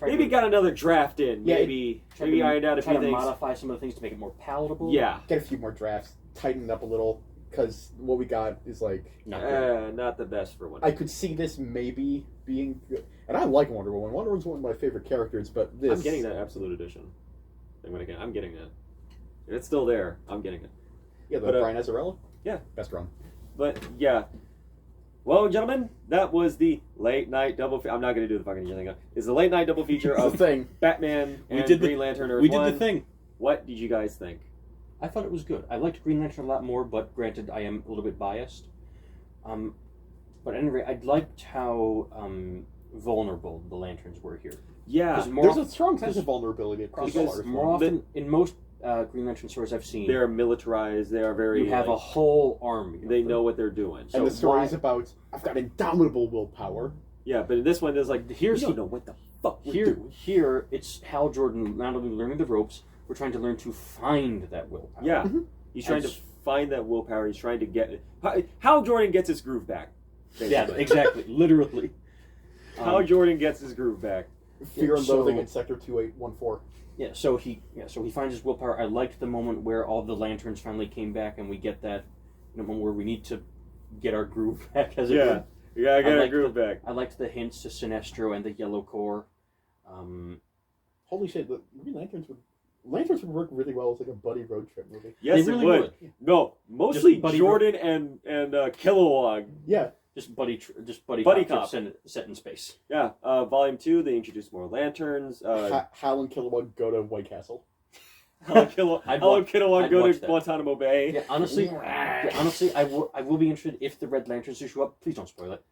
maybe got another draft in, Yeah, maybe ironed out a try few to things. modify some of the things to make it more palatable. Yeah, Get a few more drafts, tighten it up a little, because what we got is like Not good. not the best for one. I could see this maybe being good. And I like Wonder Woman. Wonder Woman's one of my favorite characters, but this I'm getting that Absolute Edition. I'm getting that. If it's still there, I'm getting it. Yeah, the but, Brian Azzarello. yeah. Best run. But yeah. Well, gentlemen, that was the late night double. I'm not going to do the fucking thing. It's the late night double feature It's of the thing. Batman We and did the- Green Lantern Earth We did 1. the thing. What did you guys think? I thought it was good. I liked Green Lantern a lot more, but granted, I am a little bit biased. But at any rate, I liked how vulnerable the lanterns were here. Yeah, 'Cause more There's often- a strong sense of vulnerability across all because Earth. more often, in most Green Lantern stories I've seen, they're militarized. They are very. you have a like, whole army. of They them. know what they're doing. So And the story is why- about I've got indomitable willpower. Yeah, but in this one, there's like, Here's we don't the- know what the fuck we're Here, doing. here, it's Hal Jordan not only learning the ropes, we're trying to learn to find that willpower. Yeah, Mhm. he's trying to And- find that willpower. He's trying to get Hal Jordan gets his groove back. Yeah, basically. exactly. Literally. Hal Jordan gets his groove back. Fear and so- loathing in Sector 2814. So he finds his willpower. I liked the moment where all the lanterns finally came back, and we get that moment where we need to get our groove back. As it were. Yeah, I got I a like groove back. I liked the hints to Sinestro and the Yellow Core. Holy shit, the Green Lanterns would Lanterns would work really well as like a buddy road trip movie. Yes, They really it would. would. No, mostly Just buddy Jordan and Kilowog. Yeah, Just buddy Buddy cop cop. set in space. Yeah, Volume 2, they introduced more lanterns. Hal and Kilowog go to White Castle. Helen I'd Kilowog I'd go watch to that. Guantanamo Bay. Yeah, honestly, I will be interested if the Red Lanterns do show up. Please don't spoil it.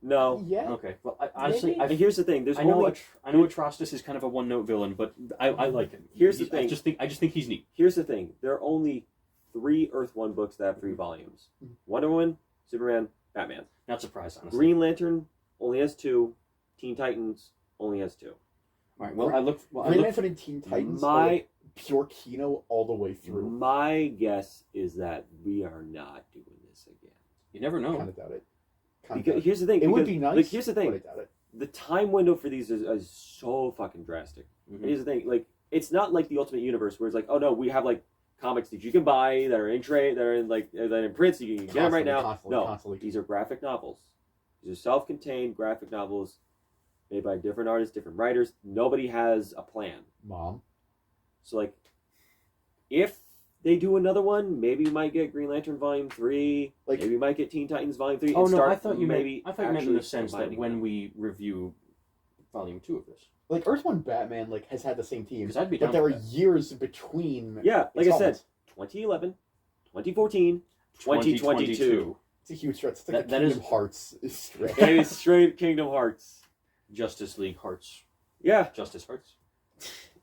No. Yeah. Okay. Well, honestly, Maybe. And here's the thing. There's I know only I know Atrocitus is kind of a one-note villain, but I like him. Here's the thing. I just think he's neat. Here's the thing. There are only 3 Earth 1 books that have 3 volumes. Mhm. Wonder Woman, Superman, Batman. Not surprised, honestly. Green Lantern only has 2. Teen Titans only has 2. All right. Well, I look. Green Lantern and Teen Titans are My like pure Kino all the way through. my guess is that we are not doing this again. You never know. Kind of doubt it. Kind of Because doubt it. here's the thing. It would because, be nice. Like, here's the But I thing. doubt it. The time window for these is so fucking drastic. Mhm. Here's the thing. Like, it's not like the Ultimate Universe where it's like, oh no, we have like comics that you can buy that are in trade, that are in like that are in print, so you can get them right now. Constantly. These are graphic novels. These are self-contained graphic novels made by different artists, different writers. Nobody has a plan. Mom. So like, if they do another one, maybe we might get Green Lantern Volume 3. Like- maybe we might get Teen Titans Volume 3. Oh and no, start I thought you meant in actually the sense that combining when them. we review Volume 2 of this, Like Earth One Batman like has had the same team, because I'd be but down there for are that. years between. Yeah, like I said, installments. 2011, 2014, 2022. It's a huge stretch. It's That like a is- Kingdom Hearts stretch. It is straight Kingdom Hearts. Justice League Hearts, Yeah, Justice Hearts.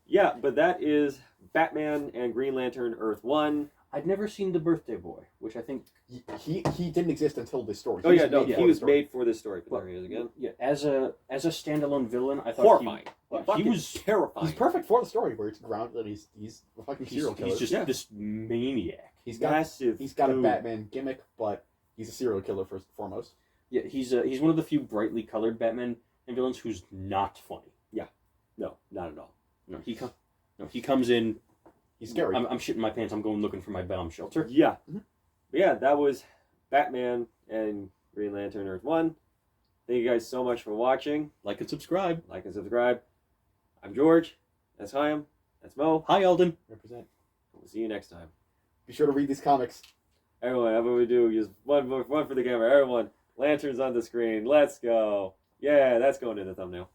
yeah, but that is Batman and Green Lantern Earth 1. I'd never seen The Birthday Boy, which I think, He didn't exist until this story. Oh yeah, no, made he for was the story. made for this story. But Well, there he is again. yeah, as a standalone villain, I thought Horrifying. he Fucking was terrifying. He's perfect for the story where it's grounded. And he's a fucking serial killer. he's just Yeah. this maniac. he's got massive. he's got a dude. Batman gimmick, but he's a serial killer first and foremost. Yeah, he's one of the few brightly colored Batman and villains who's not funny. No, not at all. No, he comes in. He's scary. I'm shitting my pants. I'm going looking for my bomb shelter. Yeah. Mhm. But yeah, that was Batman and Green Lantern Earth 1. Thank you guys so much for watching. Like and subscribe. Like and subscribe. I'm George. That's Chaim. That's Mo. Hi, Alden. Represent. We'll see you next time. Be sure to read these comics. Everyone, how about we do just one for the camera. Everyone, lanterns on the screen. Let's go. Yeah, that's going in the thumbnail.